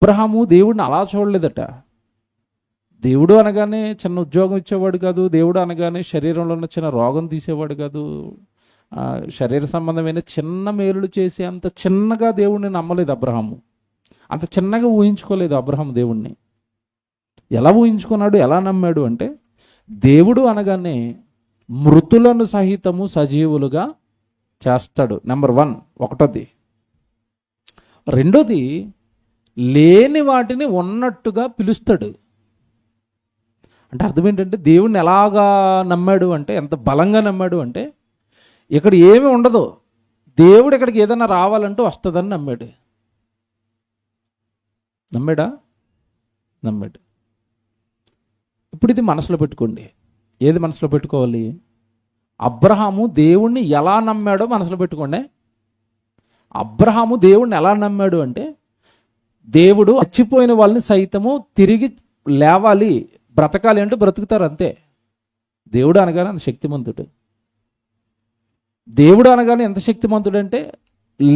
అబ్రహాము దేవుడిని అలా చూడలేదట. దేవుడు అనగానే చిన్న ఉద్యోగం ఇచ్చేవాడు కాదు. దేవుడు అనగానే శరీరంలో ఉన్న చిన్న రోగం తీసేవాడు కాదు. శరీర సంబంధమైన చిన్న మేలులు చేసి అంత చిన్నగా దేవుడిని నమ్మలేదు అబ్రహాము. అంత చిన్నగా ఊహించుకోలేదు అబ్రహాము దేవుణ్ణి. ఎలా ఊహించుకున్నాడు, ఎలా నమ్మాడు అంటే, దేవుడు అనగానే మృతులను సహితము సజీవులుగా చేస్తాడు. నెంబర్ 1 ఒకటోది. రెండోది, లేని వాటిని ఉన్నట్టుగా పిలుస్తాడు. అంటే అర్థం ఏంటంటే, దేవుణ్ణి ఎలాగా నమ్మాడు అంటే, ఎంత బలంగా నమ్మాడు అంటే, ఇక్కడ ఏమి ఉండదు, దేవుడు ఇక్కడికి ఏదైనా రావాలంటే వస్తుందని నమ్మాడు. నమ్మాడు. ఇప్పుడు ఇది మనసులో పెట్టుకోండి. ఏది మనసులో పెట్టుకోవాలి? అబ్రహాము దేవుణ్ణి ఎలా నమ్మాడో మనసులో పెట్టుకోండి. అబ్రహాము దేవుణ్ణి ఎలా నమ్మాడు అంటే, దేవుడు చచ్చిపోయిన వాళ్ళని సైతము తిరిగి లేవాలి, బ్రతకాలి అంటే బ్రతుకుతారు అంతే. దేవుడు అనగానే అంత శక్తిమంతుడు. దేవుడు అనగానే ఎంత శక్తిమంతుడు అంటే,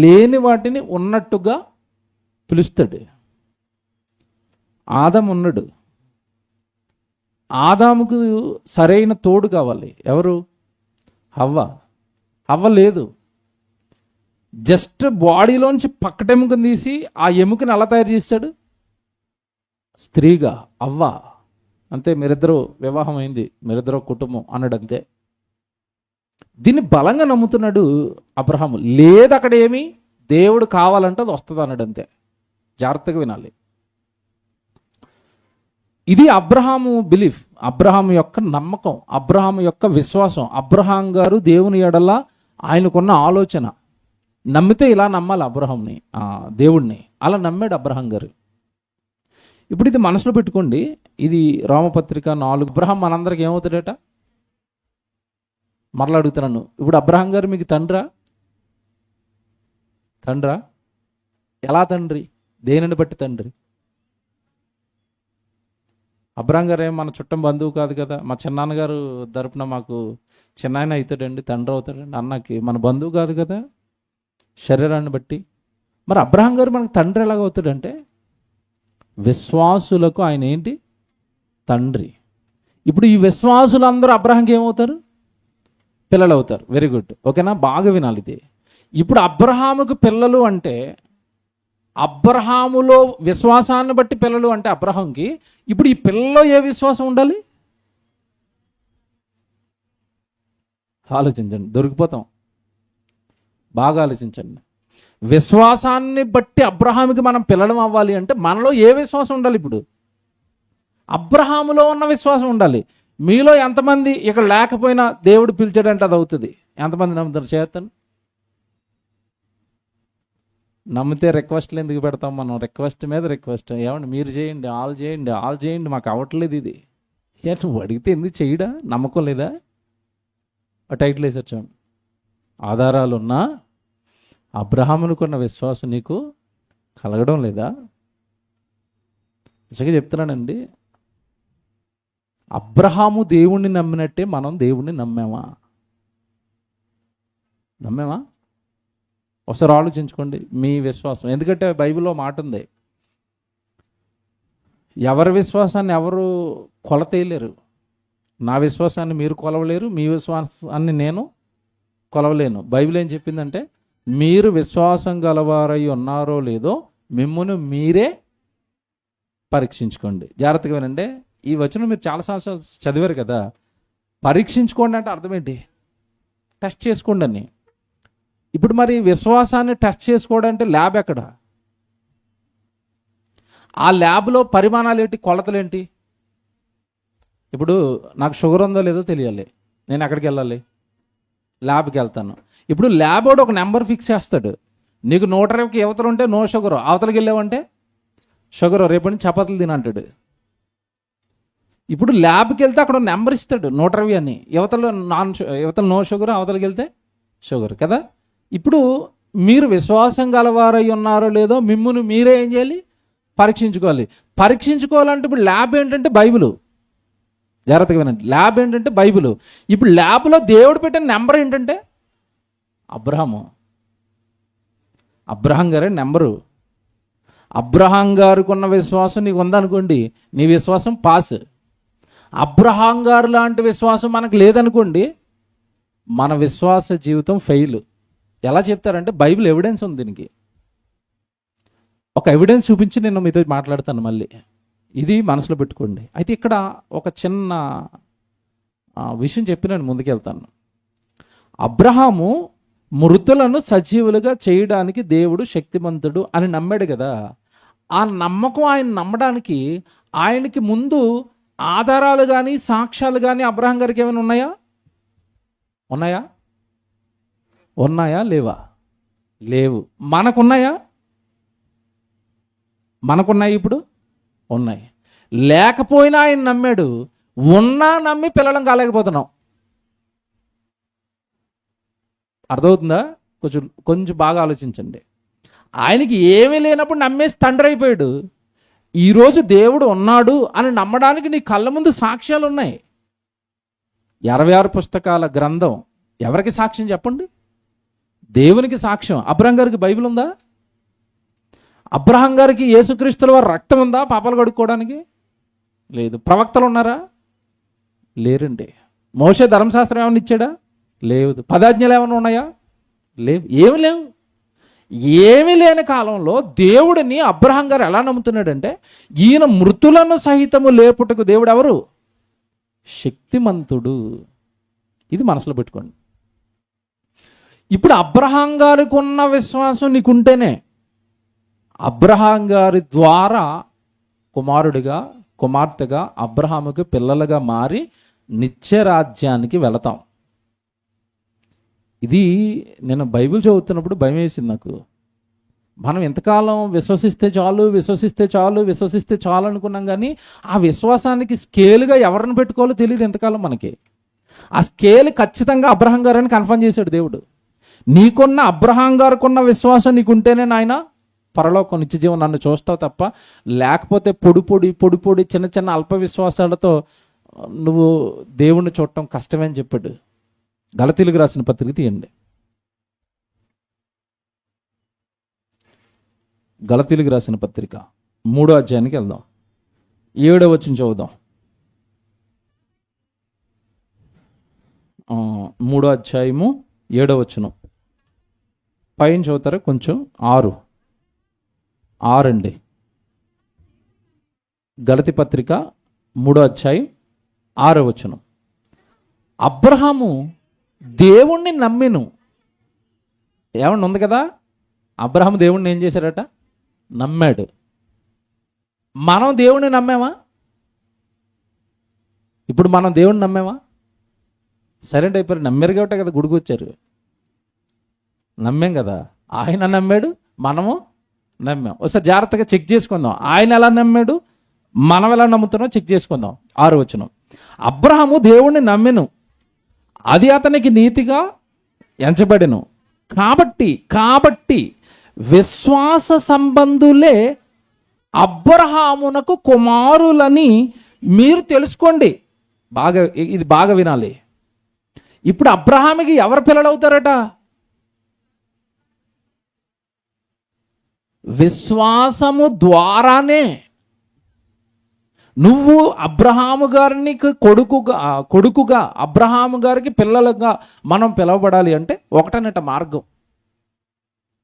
లేని వాటిని ఉన్నట్టుగా పిలుస్తాడు. ఆదాము ఉన్నాడు. ఆదాముకు సరైన తోడు కావాలి. ఎవరు? హవ్వ లేదు. జస్ట్ బాడీలోంచి పక్కటెముకను తీసి ఆ ఎముకని ఎలా తయారు చేశాడు? స్త్రీగా అవ్వ. అంతే, మీరిద్దరూ వివాహం అయింది, మీరిద్దరూ కుటుంబం అన్నాడు అంతే. దీన్ని బలంగా నమ్ముతున్నాడు అబ్రహాము. లేదు అక్కడ ఏమి, దేవుడు కావాలంటే అది వస్తుంది అన్నాడు అంతే. జాగ్రత్తగా వినాలి. ఇది అబ్రహాము బిలీఫ్, అబ్రహాము యొక్క నమ్మకం, అబ్రహాము యొక్క విశ్వాసం. అబ్రహాం గారు దేవుని ఎడల ఆయనకున్న ఆలోచన. నమ్మితే ఇలా నమ్మాలి అబ్రహాంని, దేవుణ్ణి. అలా నమ్మాడు అబ్రహాం గారు. ఇప్పుడు ఇది మనసులో పెట్టుకోండి. ఇది రోమపత్రిక 4. అబ్రహాం మనందరికి ఏమవుతాడట? మరలా అడుగుతున్నాను, ఇప్పుడు అబ్రహాం గారు మీకు తండ్రా? ఎలా తండ్రి? దేనిని బట్టి తండ్రి? అబ్రహాం గారు ఏం మన చుట్టం బంధువు కాదు కదా. మా చిన్నాన్నగారు తరపున మాకు చిన్నాయన అవుతాడండి, తండ్రి అవుతాడండి. అన్నకి మన బంధువు కాదు కదా శరీరాన్ని బట్టి. మరి అబ్రహాం గారు మనకు తండ్రి ఎలాగవుతాడంటే, విశ్వాసులకు ఆయన ఏంటి? తండ్రి. ఇప్పుడు ఈ విశ్వాసులందరూ అబ్రహాంకి ఏమవుతారు? పిల్లలు అవుతారు. వెరీ గుడ్, ఓకేనా? బాగా వినాలి ఇది. ఇప్పుడు అబ్రహాముకు పిల్లలు అంటే, అబ్రహాములో విశ్వాసాన్ని బట్టి పిల్లలు అంటే అబ్రహాంకి, ఇప్పుడు ఈ పిల్లలో ఏ విశ్వాసం ఉండాలి? ఆలోచించండి, దొరికిపోతాం. బాగా ఆలోచించండి. విశ్వాసాన్ని బట్టి అబ్రహాముకి మనం పిల్లలం అవ్వాలి అంటే మనలో ఏ విశ్వాసం ఉండాలి? ఇప్పుడు అబ్రహాములో ఉన్న విశ్వాసం ఉండాలి. మీలో ఎంతమంది ఇక్కడ లేకపోయినా దేవుడు పిలిచాడంటే అది అవుతుంది? ఎంతమంది నమ్ముతారు? చేస్తాను. నమ్మితే రిక్వెస్ట్లు ఎందుకు పెడతాం మనం? రిక్వెస్ట్ మీద రిక్వెస్ట్. ఏమండి మీరు చేయండి, ఆల్ చేయండి, మాకు అవ్వట్లేదు ఇది. నువ్వు అడిగితే ఎందుకు చేయడా? నమ్మకం లేదా? టైటిల్ వేసి వచ్చాం. ఆధారాలున్నా అబ్రహామునుకున్న విశ్వాసం నీకు కలగడం లేదా? నిజంగా చెప్తున్నానండి, అబ్రహాము దేవుణ్ణి నమ్మినట్టే మనం దేవుణ్ణి నమ్మామా? ఒకసారి ఆలోచించుకోండి మీ విశ్వాసం. ఎందుకంటే బైబిల్లో మాట ఉంది, ఎవరి విశ్వాసాన్ని ఎవరు కొలతేయలేరు. నా విశ్వాసాన్ని మీరు కొలవలేరు, మీ విశ్వాసాన్ని నేను కొలవలేను. బైబిల్ ఏం చెప్పిందంటే, మీరు విశ్వాసం గలవారై ఉన్నారో లేదో మిమ్మును మీరే పరీక్షించుకోండి. జాగ్రత్తగా వినండి. ఈ వచనం మీరు చాలా సంవత్సరాలు చదివారు కదా. పరీక్షించుకోండి అంటే అర్థం ఏంటి? టెస్ట్ చేసుకోండి అని. ఇప్పుడు మరి విశ్వాసాన్ని టెస్ట్ చేసుకోవడం అంటే ల్యాబ్ ఎక్కడ? ఆ ల్యాబ్లో పరిమాణాలు ఏంటి, కొలతలు ఏంటి? ఇప్పుడు నాకు షుగర్ ఉందో లేదో తెలియాలి, నేను ఎక్కడికి వెళ్ళాలి? ల్యాబ్కి వెళ్తాను. ఇప్పుడు ల్యాబ్ వాడు ఒక నెంబర్ ఫిక్స్ చేస్తాడు. నీకు 120కి యువతలు ఉంటే నో షుగర్, అవతలకి వెళ్ళావంటే షుగర్, రేపటి నుంచి చపాతీలు తినంటాడు. ఇప్పుడు ల్యాబ్కి వెళ్తే అక్కడ నెంబర్ ఇస్తాడు 120 అని. యువతలు నో షుగర్, అవతలకి వెళ్తే షుగర్ కదా. ఇప్పుడు మీరు విశ్వాసం గలవారై ఉన్నారో లేదో మిమ్మును మీరే ఏం చేయాలి? పరీక్షించుకోవాలి. పరీక్షించుకోవాలంటే ఇప్పుడు ల్యాబ్ ఏంటంటే బైబిల్. జాగ్రత్తగా వినండి, ల్యాబ్ ఏంటంటే బైబిల్. ఇప్పుడు ల్యాబ్లో దేవుడు పెట్టిన నెంబర్ ఏంటంటే అబ్రహాం గారే నెంబరు. అబ్రహాం గారికి ఉన్న విశ్వాసం నీకు ఉందనుకోండి, నీ విశ్వాసం పాస్. అబ్రహాం గారు లాంటి విశ్వాసం మనకు లేదనుకోండి, మన విశ్వాస జీవితం ఫెయిల్. ఎలా చెప్తారంటే బైబిల్ ఎవిడెన్స్ ఉంది దీనికి. ఒక ఎవిడెన్స్ చూపించి నేను మీతో మాట్లాడతాను మళ్ళీ. ఇది మనసులో పెట్టుకోండి. అయితే ఇక్కడ ఒక చిన్న విషయం చెప్పి నేను ముందుకెళ్తాను. అబ్రహాము మృతులను సజీవులుగా చేయడానికి దేవుడు శక్తిమంతుడు అని నమ్మాడు కదా. ఆ నమ్మకం ఆయన నమ్మడానికి ఆయనకి ముందు ఆధారాలు కానీ సాక్ష్యాలు కానీ అబ్రహాం గారికి ఏమైనా ఉన్నాయా? ఉన్నాయా లేవా? లేవు. మనకున్నాయా? మనకున్నాయి. ఇప్పుడు ఉన్నాయి. లేకపోయినా ఆయన నమ్మాడు. ఉన్నా నమ్మి పిల్లలం కాలేకపోతున్నాం. అర్థమవుతుందా? కొంచెం బాగా ఆలోచించండి. ఆయనకి ఏమీ లేనప్పుడు నమ్మేసి తండ్రి అయిపోయాడు. ఈరోజు దేవుడు ఉన్నాడు అని నమ్మడానికి నీ కళ్ళ ముందు సాక్ష్యాలు ఉన్నాయి. 66 పుస్తకాల గ్రంథం ఎవరికి సాక్ష్యం చెప్పండి? దేవునికి సాక్ష్యం. అబ్రహాం గారికి బైబిల్ ఉందా? అబ్రహాం గారికి యేసుక్రీస్తుల వారి రక్తం ఉందా పాపాలు కడుక్కోవడానికి? లేదు. ప్రవక్తలు ఉన్నారా? లేరండి. మోషే ధర్మశాస్త్రం ఏమైనా ఇచ్చాడా? లేదు. 10 ఆజ్ఞలు ఏమైనా ఉన్నాయా? లేవు. ఏమి లేవు. ఏమీ లేని కాలంలో దేవుడిని అబ్రహాం గారు ఎలా నమ్ముతున్నాడంటే, ఈయన మృతులను సహితము లేపుటకు దేవుడు ఎవరు? శక్తిమంతుడు. ఇది మనసులో పెట్టుకోండి. ఇప్పుడు అబ్రహాం గారికి ఉన్న విశ్వాసం నీకుంటేనే అబ్రహాం గారి ద్వారా కుమారుడిగా కుమార్తెగా అబ్రహాముకి పిల్లలుగా మారి నిత్యరాజ్యానికి వెళతాం. ఇది నేను బైబిల్ చదువుతున్నప్పుడు భయం వేసింది నాకు. మనం ఎంతకాలం విశ్వసిస్తే చాలు అనుకున్నాం, కానీ ఆ విశ్వాసానికి స్కేల్గా ఎవరిని పెట్టుకోవాలో తెలియదు ఎంతకాలం మనకి. ఆ స్కేల్ ఖచ్చితంగా అబ్రహాం గారని కన్ఫర్మ్ చేశాడు దేవుడు. నీకున్న అబ్రహాం గారికి ఉన్న విశ్వాసం నీకుంటేనే నాయన పరలోకం నిత్యజీవం నన్ను చూస్తావు తప్ప, లేకపోతే పొడి చిన్న చిన్న అల్ప విశ్వాసాలతో నువ్వు దేవుణ్ణి చూడటం కష్టమే అని చెప్పాడు. గలతీయులకు రాసిన పత్రిక తీయండి. గలతీయులకు రాసిన పత్రిక 3వ అధ్యాయానికి వెళ్దాం. 7వ వచనం చదువుదాం. 3వ అధ్యాయము 7వ వచనం పైన చదువుతారా? కొంచెం 6 అండి. గలతీ పత్రిక 3వ అధ్యాయం 6వ వచనం. అబ్రహాము దేవుణ్ణి నమ్మెను. ఏమన్నా ఉంది కదా, అబ్రహాము దేవుణ్ణి ఏం చేశాడట? నమ్మాడు. మనం దేవుణ్ణి నమ్మామా? ఇప్పుడు మనం దేవుణ్ణి నమ్మామా? సైలెంట్ అయిపోయారు. నమ్మారు కాబట్టి కదా గుడికి వచ్చారు. నమ్మాం కదా. ఆయన నమ్మాడు, మనము నమ్మాం. ఒకసారి జాగ్రత్తగా చెక్ చేసుకుందాం. ఆయన ఎలా నమ్మాడు, మనం ఎలా నమ్ముతున్నాం చెక్ చేసుకుందాం. 6వ వచనం. అబ్రహాము దేవుణ్ణి నమ్మెను, అది అతనికి నీతిగా ఎంచబడెను. కాబట్టి విశ్వాస సంబంధులే అబ్రహామునకు కుమారులని మీరు తెలుసుకోండి. ఇది బాగా వినాలి. ఇప్పుడు అబ్రహాముకి ఎవరు పిల్లలవుతారట? విశ్వాసము ద్వారానే. నువ్వు అబ్రహాము గారిని కొడుకుగా అబ్రహాము గారికి పిల్లలుగా మనం పిలవబడాలి అంటే ఒకటనట మార్గం.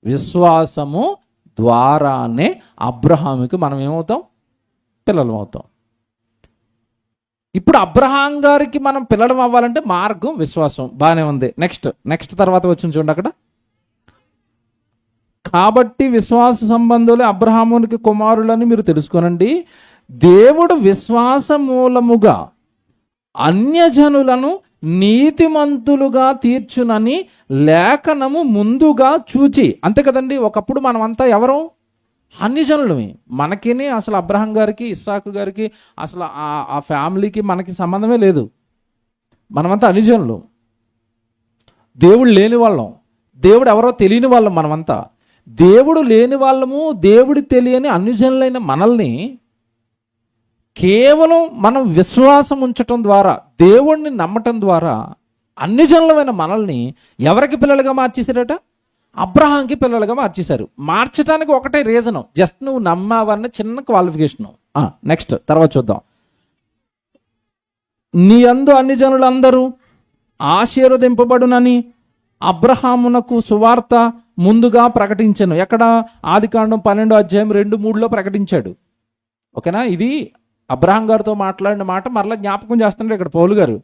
విశ్వాసము ద్వారానే అబ్రహాముకి మనం ఏమవుతాం? పిల్లలు అవుతాం. ఇప్పుడు అబ్రహాం గారికి మనం పిల్లడం అవ్వాలంటే మార్గం విశ్వాసం. బాగానే ఉంది. నెక్స్ట్ తర్వాత వచ్చింది చూడండి అక్కడ. కాబట్టి విశ్వాస సంబంధులే అబ్రహామునికి కుమారులని మీరు తెలుసుకోనండి. దేవుడు విశ్వాస మూలముగా అన్యజనులను నీతిమంతులుగా తీర్చునని లేఖనము ముందుగా చూచి. అంతే కదండి. ఒకప్పుడు మనమంతా ఎవరు? అన్యజనులమే. మనకిని అసలు అబ్రహాం గారికి ఇస్సాకు గారికి అసలు ఆ ఫ్యామిలీకి మనకి సంబంధమే లేదు. మనమంతా అన్యజనులు, దేవుడు లేని వాళ్ళం, దేవుడు ఎవరో తెలియని వాళ్ళం. మనమంతా దేవుడు లేని వాళ్ళము. దేవుడు తెలియని అన్యజనులైన మనల్ని కేవలం మనం విశ్వాసం ఉంచటం ద్వారా, దేవుణ్ణి నమ్మటం ద్వారా అన్యజనులమైన మనల్ని ఎవరికి పిల్లలుగా మార్చేశారట? అబ్రహాంకి పిల్లలుగా మార్చేశారు. మార్చడానికి ఒకటే రీజను, జస్ట్ నువ్వు నమ్మావన్న చిన్న క్వాలిఫికేషను. నెక్స్ట్ తర్వాత చూద్దాం. నీ యందు అన్ని జనులందరూ ఆశీర్వదింపబడునని అబ్రహామునకు సువార్త ముందుగా ప్రకటించను. ఎక్కడ? ఆదికాండం 12:2-3 ప్రకటించాడు. ఓకేనా? ఇది అబ్రహాం గారితో మాట్లాడిన మాట మరలా జ్ఞాపకం చేస్తున్నాడు ఇక్కడ పౌలు గారు.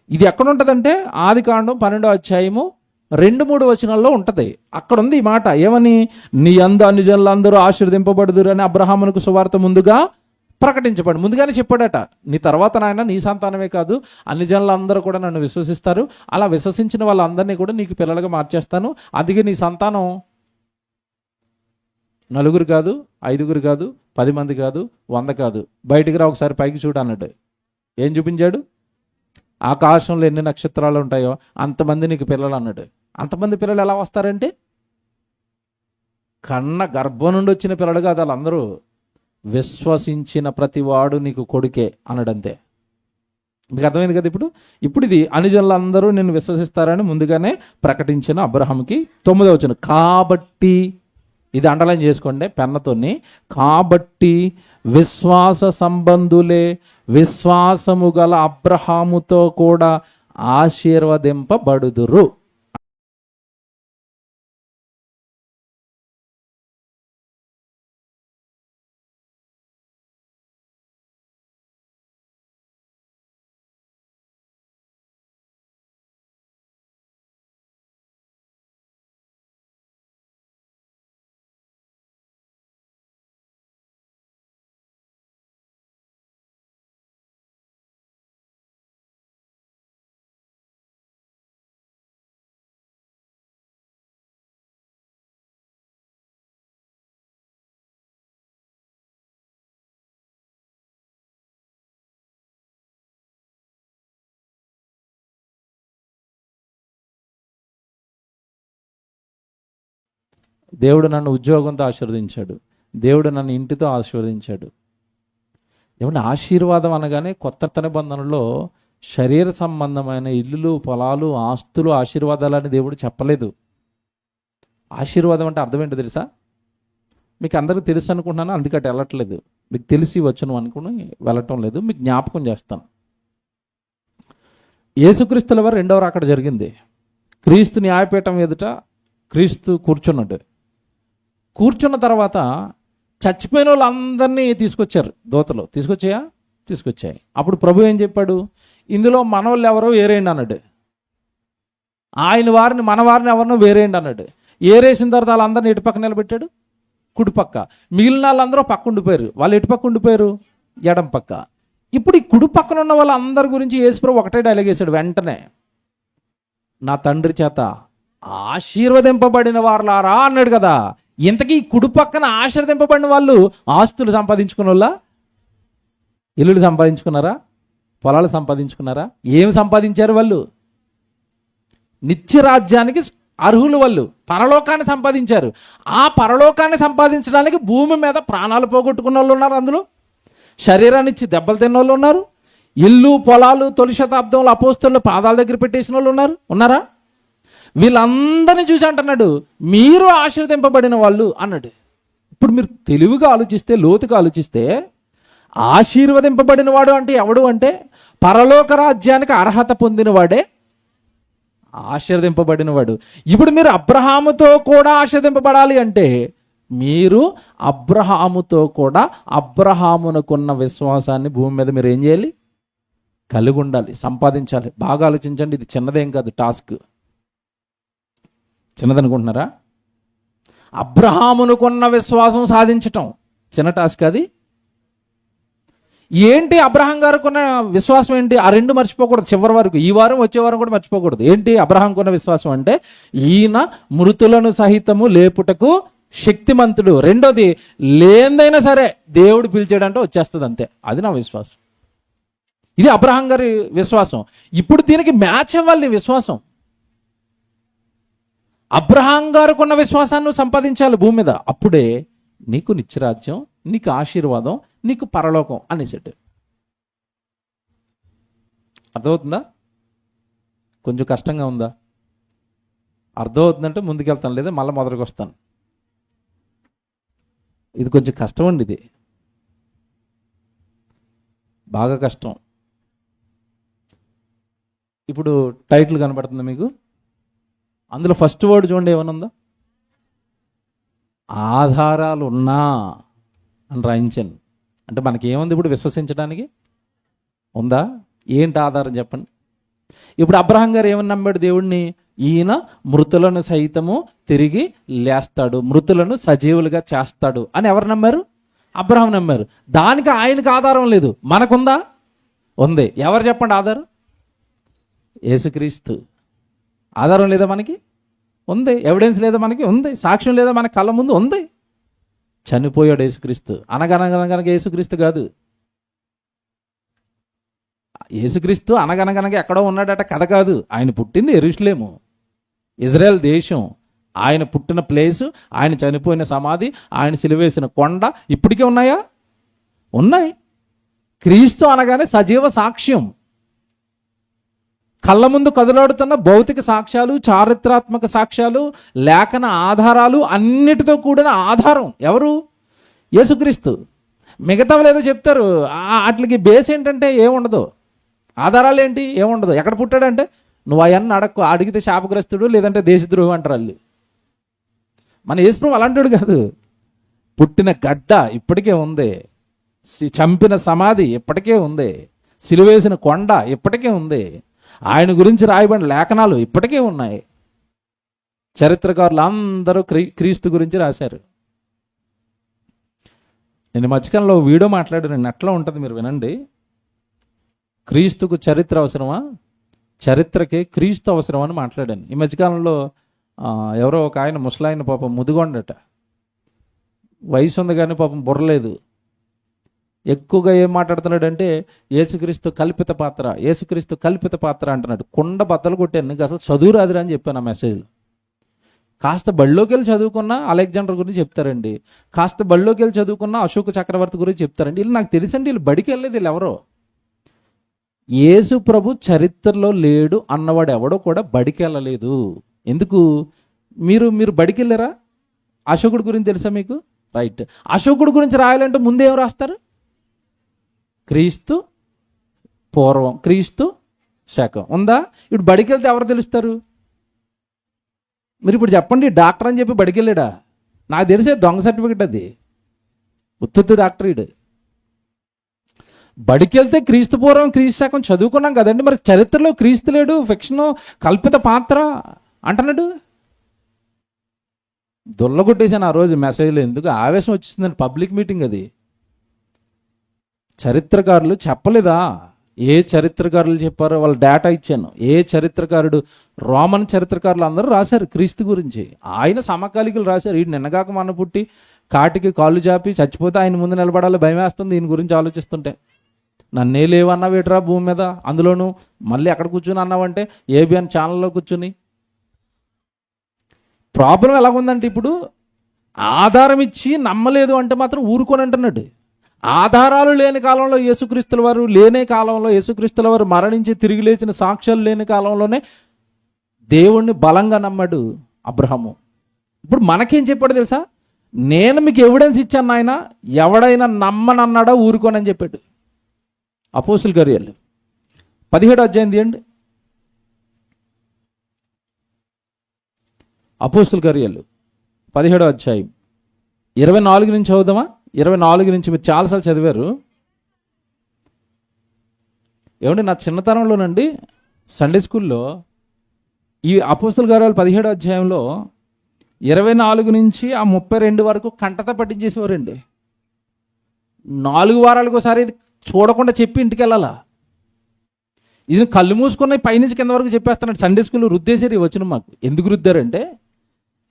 ఇది ఎక్కడ ఉంటుందంటే ఆదికాండం 12:2-3 ఉంటుంది. అక్కడ ఉంది ఈ మాట. ఏమని? నీ యందు అన్ని జనులందరూ ఆశీర్వదింపబడుదురు అని అబ్రహామునకు సువార్త ముందుగా ప్రకటించబడి, ముందుగానే చెప్పాడట, నీ తర్వాత నాయన నీ సంతానమే కాదు అన్ని జనులందరూ కూడా నన్ను విశ్వసిస్తారు, అలా విశ్వసించిన వాళ్ళందరినీ కూడా నీకు పిల్లలుగా మార్చేస్తాను. అందుకే నీ సంతానం 4 కాదు, 5 కాదు, 10 మంది కాదు, 100 కాదు, బయటికి రా ఒకసారి పైకి చూడు అన్నాడు. ఏం చూపించాడు? ఆకాశంలో ఎన్ని నక్షత్రాలు ఉంటాయో అంతమంది నీకు పిల్లలు అన్నాడు. అంతమంది పిల్లలు ఎలా వస్తారంటే కన్న గర్భం నుండి వచ్చిన పిల్లలు కాదు, వాళ్ళందరూ విశ్వసించిన ప్రతివాడు నీకు కొడుకే అన్నాడంతే. మీకు అర్థమైంది కదా? ఇప్పుడు ఇది అనుజనులందరూ నిన్ను విశ్వసిస్తారని ముందుగానే ప్రకటించిన అబ్రహాంకి. 9వ వచనం, కాబట్టి, ఇది అండర్లైన్ చేసుకోండి పెన్నతోని, కాబట్టి విశ్వాస సంబంధులే విశ్వాసము గల అబ్రహాముతో కూడా ఆశీర్వదింపబడుదురు. దేవుడు నన్ను ఉద్యోగంతో ఆశీర్వదించాడు, దేవుడు నన్ను ఇంటితో ఆశీర్వదించాడు. ఏమంటే ఆశీర్వాదం అనగానే కొత్త నిబంధనలో శరీర సంబంధమైన ఇల్లులు, పొలాలు, ఆస్తులు ఆశీర్వాదాలని దేవుడు చెప్పలేదు. ఆశీర్వాదం అంటే అర్థం ఏంటో తెలుసా? మీకు అందరికీ తెలుసు అనుకుంటున్నాను, అందుకటి వెళ్ళట్లేదు. మీకు తెలిసి వచ్చను అనుకుని వెళ్ళటం లేదు, మీకు జ్ఞాపకం చేస్తాను. యేసుక్రీస్తుల వారు 2వ రాకడ జరిగింది. క్రీస్తు న్యాయపీఠం ఎదుట క్రీస్తు కూర్చున్నాడు. కూర్చున్న తర్వాత చచ్చిపోయిన వాళ్ళందరినీ తీసుకొచ్చారు దూతలు. తీసుకొచ్చాయి. అప్పుడు ప్రభు ఏం చెప్పాడు? ఇందులో మనవాళ్ళు ఎవరో వేరేయండి అన్నాడు. ఆయన వారిని, మన వారిని ఎవరినో వేరేయండి అన్నాడు. ఏరేసిన తర్వాత వాళ్ళందరినీ ఎటుపక్క నిలబెట్టాడు? కుడిపక్క. మిగిలిన వాళ్ళందరూ పక్క ఉండిపోయారు. వాళ్ళు ఎటుపక్క ఉండిపోయారు? ఎడం పక్క. ఇప్పుడు ఈ కుడి పక్కన ఉన్న వాళ్ళందరి గురించి యేసుప్రభు ఒకటే డైలాగ్ వేశాడు వెంటనే, నా తండ్రి చేత ఆశీర్వదింపబడిన వారులారా అన్నాడు కదా. ఇంతకీ కుడి పక్కన ఆశీర్వదింపబడిన వాళ్ళు ఆస్తులు సంపాదించుకున్న వాళ్ళ? ఇల్లులు సంపాదించుకున్నారా? పొలాలు సంపాదించుకున్నారా? ఏమి సంపాదించారు వాళ్ళు? నిత్యరాజ్యానికి అర్హులు వాళ్ళు. పరలోకాన్ని సంపాదించారు. ఆ పరలోకాన్ని సంపాదించడానికి భూమి మీద ప్రాణాలు పోగొట్టుకున్న వాళ్ళు ఉన్నారు, అందులో శరీరాన్ని ఇచ్చి దెబ్బలు తిన్న వాళ్ళు ఉన్నారు, ఇల్లు పొలాలు తొలి శతాబ్దంలో అపోస్తలుల పాదాల దగ్గర పెట్టేసిన వాళ్ళు ఉన్నారా? వీళ్ళందరినీ చూసి అంటున్నాడు, మీరు ఆశీర్వదింపబడిన వాళ్ళు అన్నాడు. ఇప్పుడు మీరు తెలివిగా ఆలోచిస్తే, లోతుగా ఆలోచిస్తే, ఆశీర్వదింపబడిన వాడు అంటే ఎవడు అంటే పరలోక రాజ్యానికి అర్హత పొందినవాడే ఆశీర్వదింపబడినవాడు. ఇప్పుడు మీరు అబ్రహాముతో కూడా ఆశీర్వదింపబడాలి అంటే మీరు అబ్రహాముతో కూడా అబ్రహామునకున్న విశ్వాసాన్ని భూమి మీద మీరు ఏం చేయాలి? కలిగి ఉండాలి, సంపాదించాలి. బాగా ఆలోచించండి, ఇది చిన్నదేం కాదు టాస్క్. చిన్నదనుకుంటున్నారా? అబ్రహామునకున్న విశ్వాసం సాధించటం చిన్న టాస్క్ అది. ఏంటి అబ్రహాం గారికి ఉన్న విశ్వాసం ఏంటి? ఆ రెండు మర్చిపోకూడదు చివరి వరకు. ఈ వారం వచ్చే వారం కూడా మర్చిపోకూడదు. ఏంటి అబ్రహాంకు ఉన్న విశ్వాసం అంటే ఈయన మృతులను సహితము లేపుటకు శక్తిమంతుడు. రెండోది, లేందైనా సరే దేవుడు పిలిచాడంటే వచ్చేస్తుంది అంతే. అది నా విశ్వాసం. ఇది అబ్రహాం గారి విశ్వాసం. ఇప్పుడు దీనికి మ్యాచ్ అవ్వాలి నీ విశ్వాసం. అబ్రహాం గారికి ఉన్న విశ్వాసాన్ని నువ్వు సంపాదించాలి భూమి మీద. అప్పుడే నీకు నిత్యరాజ్యం, నీకు ఆశీర్వాదం, నీకు పరలోకం అనేసాడు. అర్థమవుతుందా? కొంచెం కష్టంగా ఉందా? అర్థం అవుతుందంటే ముందుకెళ్తాను, లేదా మళ్ళీ మొదటికి వస్తాను. ఇది కొంచెం కష్టం అండి, ఇది బాగా కష్టం. ఇప్పుడు టైటిల్ కనబడుతుంది మీకు, అందులో ఫస్ట్ వర్డ్ చూడండి ఏమనుందో, ఆధారాలు ఉన్నా అని రాయించాను. అంటే మనకి ఏముంది ఇప్పుడు విశ్వసించడానికి? ఉందా? ఏంటి ఆధారం చెప్పండి. ఇప్పుడు అబ్రహాం గారు ఏమని నమ్మాడు దేవుడిని? ఈయన మృతులను సైతము తిరిగి లేస్తాడు, మృతులను సజీవులుగా చేస్తాడు అని ఎవరు నమ్మారు? అబ్రహాం నమ్మారు. దానికి ఆయనకు ఆధారం లేదు, మనకుందా? ఉంది. ఎవరు చెప్పండి ఆధారం? యేసుక్రీస్తు. ఆధారం లేదా మనకి? ఉంది. ఎవిడెన్స్ లేదా మనకి? ఉంది. సాక్ష్యం లేదా మన కళ్ళ ముందు? ఉంది. చనిపోయాడు యేసుక్రీస్తు. అనగనగనగనక యేసుక్రీస్తు కాదు. యేసుక్రీస్తు అనగనగనగా ఎక్కడో ఉన్నాడట కథ కాదు. ఆయన పుట్టింది యెరూషలేము, ఇజ్రాయెల్ దేశం. ఆయన పుట్టిన ప్లేసు, ఆయన చనిపోయిన సమాధి, ఆయన సిలువేసిన కొండ ఇప్పటికే ఉన్నాయా? ఉన్నాయి. క్రీస్తు అనగానే సజీవ సాక్ష్యం. కళ్ళ ముందు కదలాడుతున్న భౌతిక సాక్ష్యాలు, చారిత్రాత్మక సాక్ష్యాలు, లేఖన ఆధారాలు అన్నిటితో కూడిన ఆధారం ఎవరు? యేసుక్రీస్తు. మిగతావి లేదో చెప్తారు, వాటికి బేస్ ఏంటంటే ఏముండదు. ఆధారాలు ఏంటి? ఏముండదు. ఎక్కడ పుట్టాడంటే నువ్వు అవన్నీ అడక్కు, అడిగితే శాపగ్రస్తుడు లేదంటే దేశద్రోహి అంటారు వాళ్ళు. మన యేసుప్రభు అలాంటివాడు కాదు. పుట్టిన గడ్డ ఇప్పటికే ఉంది, చంపిన సమాధి ఇప్పటికే ఉంది, సిలువేసిన కొండ ఇప్పటికే ఉంది, ఆయన గురించి రాయబడిన లేఖనాలు ఇప్పటికే ఉన్నాయి. చరిత్రకారులు అందరూ క్రీస్తు గురించి రాశారు. నేను మధ్యకాలంలో వీడియో మాట్లాడాను, నెట్లో ఉంటుంది, మీరు వినండి. క్రీస్తుకు చరిత్ర అవసరమా, చరిత్రకే క్రీస్తు అవసరం అని మాట్లాడాను. ఈ మధ్యకాలంలో ఎవరో ఒక ఆయన ముసలాయన పాపం ముదిగొండట, వయసు ఉంది కానీ పాపం బుర్రలేదు. ఎక్కువగా ఏం మాట్లాడుతున్నాడంటే యేసుక్రీస్తు కల్పిత పాత్ర, యేసుక్రీస్తు కల్పిత పాత్ర అంటున్నాడు. కుండ బద్దలు కొట్టాను, నీకు అసలు చదువు రాదురా అని చెప్పాను ఆ మెసేజ్లో. కాస్త బళ్ళోకి వెళ్ళి చదువుకున్న అలెగ్జాండర్ గురించి చెప్తారండి, కాస్త బళ్ళోకి వెళ్ళి చదువుకున్న అశోక చక్రవర్తి గురించి చెప్తారండి. వీళ్ళు నాకు తెలుసండి, వీళ్ళు బడికి వెళ్ళలేదు. వీళ్ళు ఎవరో యేసు ప్రభు చరిత్రలో లేడు అన్నవాడు ఎవడో కూడా బడికి వెళ్ళలేదు. ఎందుకు? మీరు బడికి వెళ్ళారా? అశోకుడి గురించి తెలుసా మీకు? రైట్. అశోకుడి గురించి రాయాలంటే ముందేం రాస్తారు? క్రీస్తు పూర్వం, క్రీస్తు శకం. ఉందా? ఇప్పుడు బడికి వెళ్తే ఎవరు తెలుస్తారు? మీరు ఇప్పుడు చెప్పండి, డాక్టర్ అని చెప్పి బడికి వెళ్ళాడా? నాకు తెలిసే దొంగ సర్టిఫికెట్ అది, ఉత్తుత్తి డాక్టర్ ఇడు. బడికి వెళ్తే క్రీస్తు పూర్వం క్రీస్తు శకం చదువుకున్నాం కదండి, మరి చరిత్రలో క్రీస్తు లేడు, ఫిక్షన్, కల్పిత పాత్ర అంటున్నాడు. దొల్లగొట్టేశాను ఆ రోజు మెసేజ్లో. ఎందుకు ఆవేశం వచ్చేసిందండి, పబ్లిక్ మీటింగ్ అది. చరిత్రకారులు చెప్పలేదా? ఏ చరిత్రకారులు చెప్పారో వాళ్ళ డేటా ఇచ్చాను. ఏ చరిత్రకారుడు, రోమన్ చరిత్రకారులు అందరూ రాశారు క్రీస్తు గురించి. ఆయన సమకాలికులు రాశారు. ఈ నిన్నగాక మన పుట్టి కాటికి కాళ్ళు చాపి చచ్చిపోతే ఆయన ముందు నిలబడాలి భయం వేస్తుంది దీని గురించి ఆలోచిస్తుంటే. నన్నే లేవన్నావు ఏట్రా భూమి మీద, అందులోనూ మళ్ళీ ఎక్కడ కూర్చుని అన్నావంటే ఏబిఎన్ ఛానల్లో కూర్చుని. ప్రాబ్లం ఎలాగుందంటే ఇప్పుడు ఆధారం ఇచ్చి నమ్మలేదు అంటే మాత్రం ఊరుకొని అంటున్నాడు. ఆధారాలు లేని కాలంలో యేసుక్రీస్తుల వారు, లేనే కాలంలో యేసుక్రీస్తుల వారు మరణించి తిరిగి లేచిన సాక్ష్యాలు లేని కాలంలోనే దేవుణ్ణి బలంగా నమ్మాడు అబ్రహాము. ఇప్పుడు మనకేం చెప్పాడు తెలుసా? నేను మీకు ఎవిడెన్స్ ఇచ్చాను నాయన, ఎవడైనా నమ్మనన్నాడా ఊరుకోనని చెప్పాడు. అపోస్తుల కార్యాలు 17వ అధ్యాయం తీయండి. అపోస్తుల కార్యాలు 17వ అధ్యాయం 24 నుంచి చదువుదామా? 24 నుంచి మీరు చాలాసార్లు చదివారు. ఏమండి, నా చిన్నతనంలోనండి సండే స్కూల్లో ఈ అపోస్తుల కార్యాలు 17వ అధ్యాయంలో 24 నుంచి ఆ 32 వరకు కంటత పట్టించేసేవారండి. 4 వారాలకు ఒకసారి ఇది చూడకుండా చెప్పి ఇంటికి వెళ్ళాలా. ఇది కళ్ళు మూసుకున్న పైనుంచి కింద వరకు చెప్పేస్తున్నాడు. సండే స్కూల్లో రుద్దేశారు ఈ వచనం మాకు. ఎందుకు రుద్దారంటే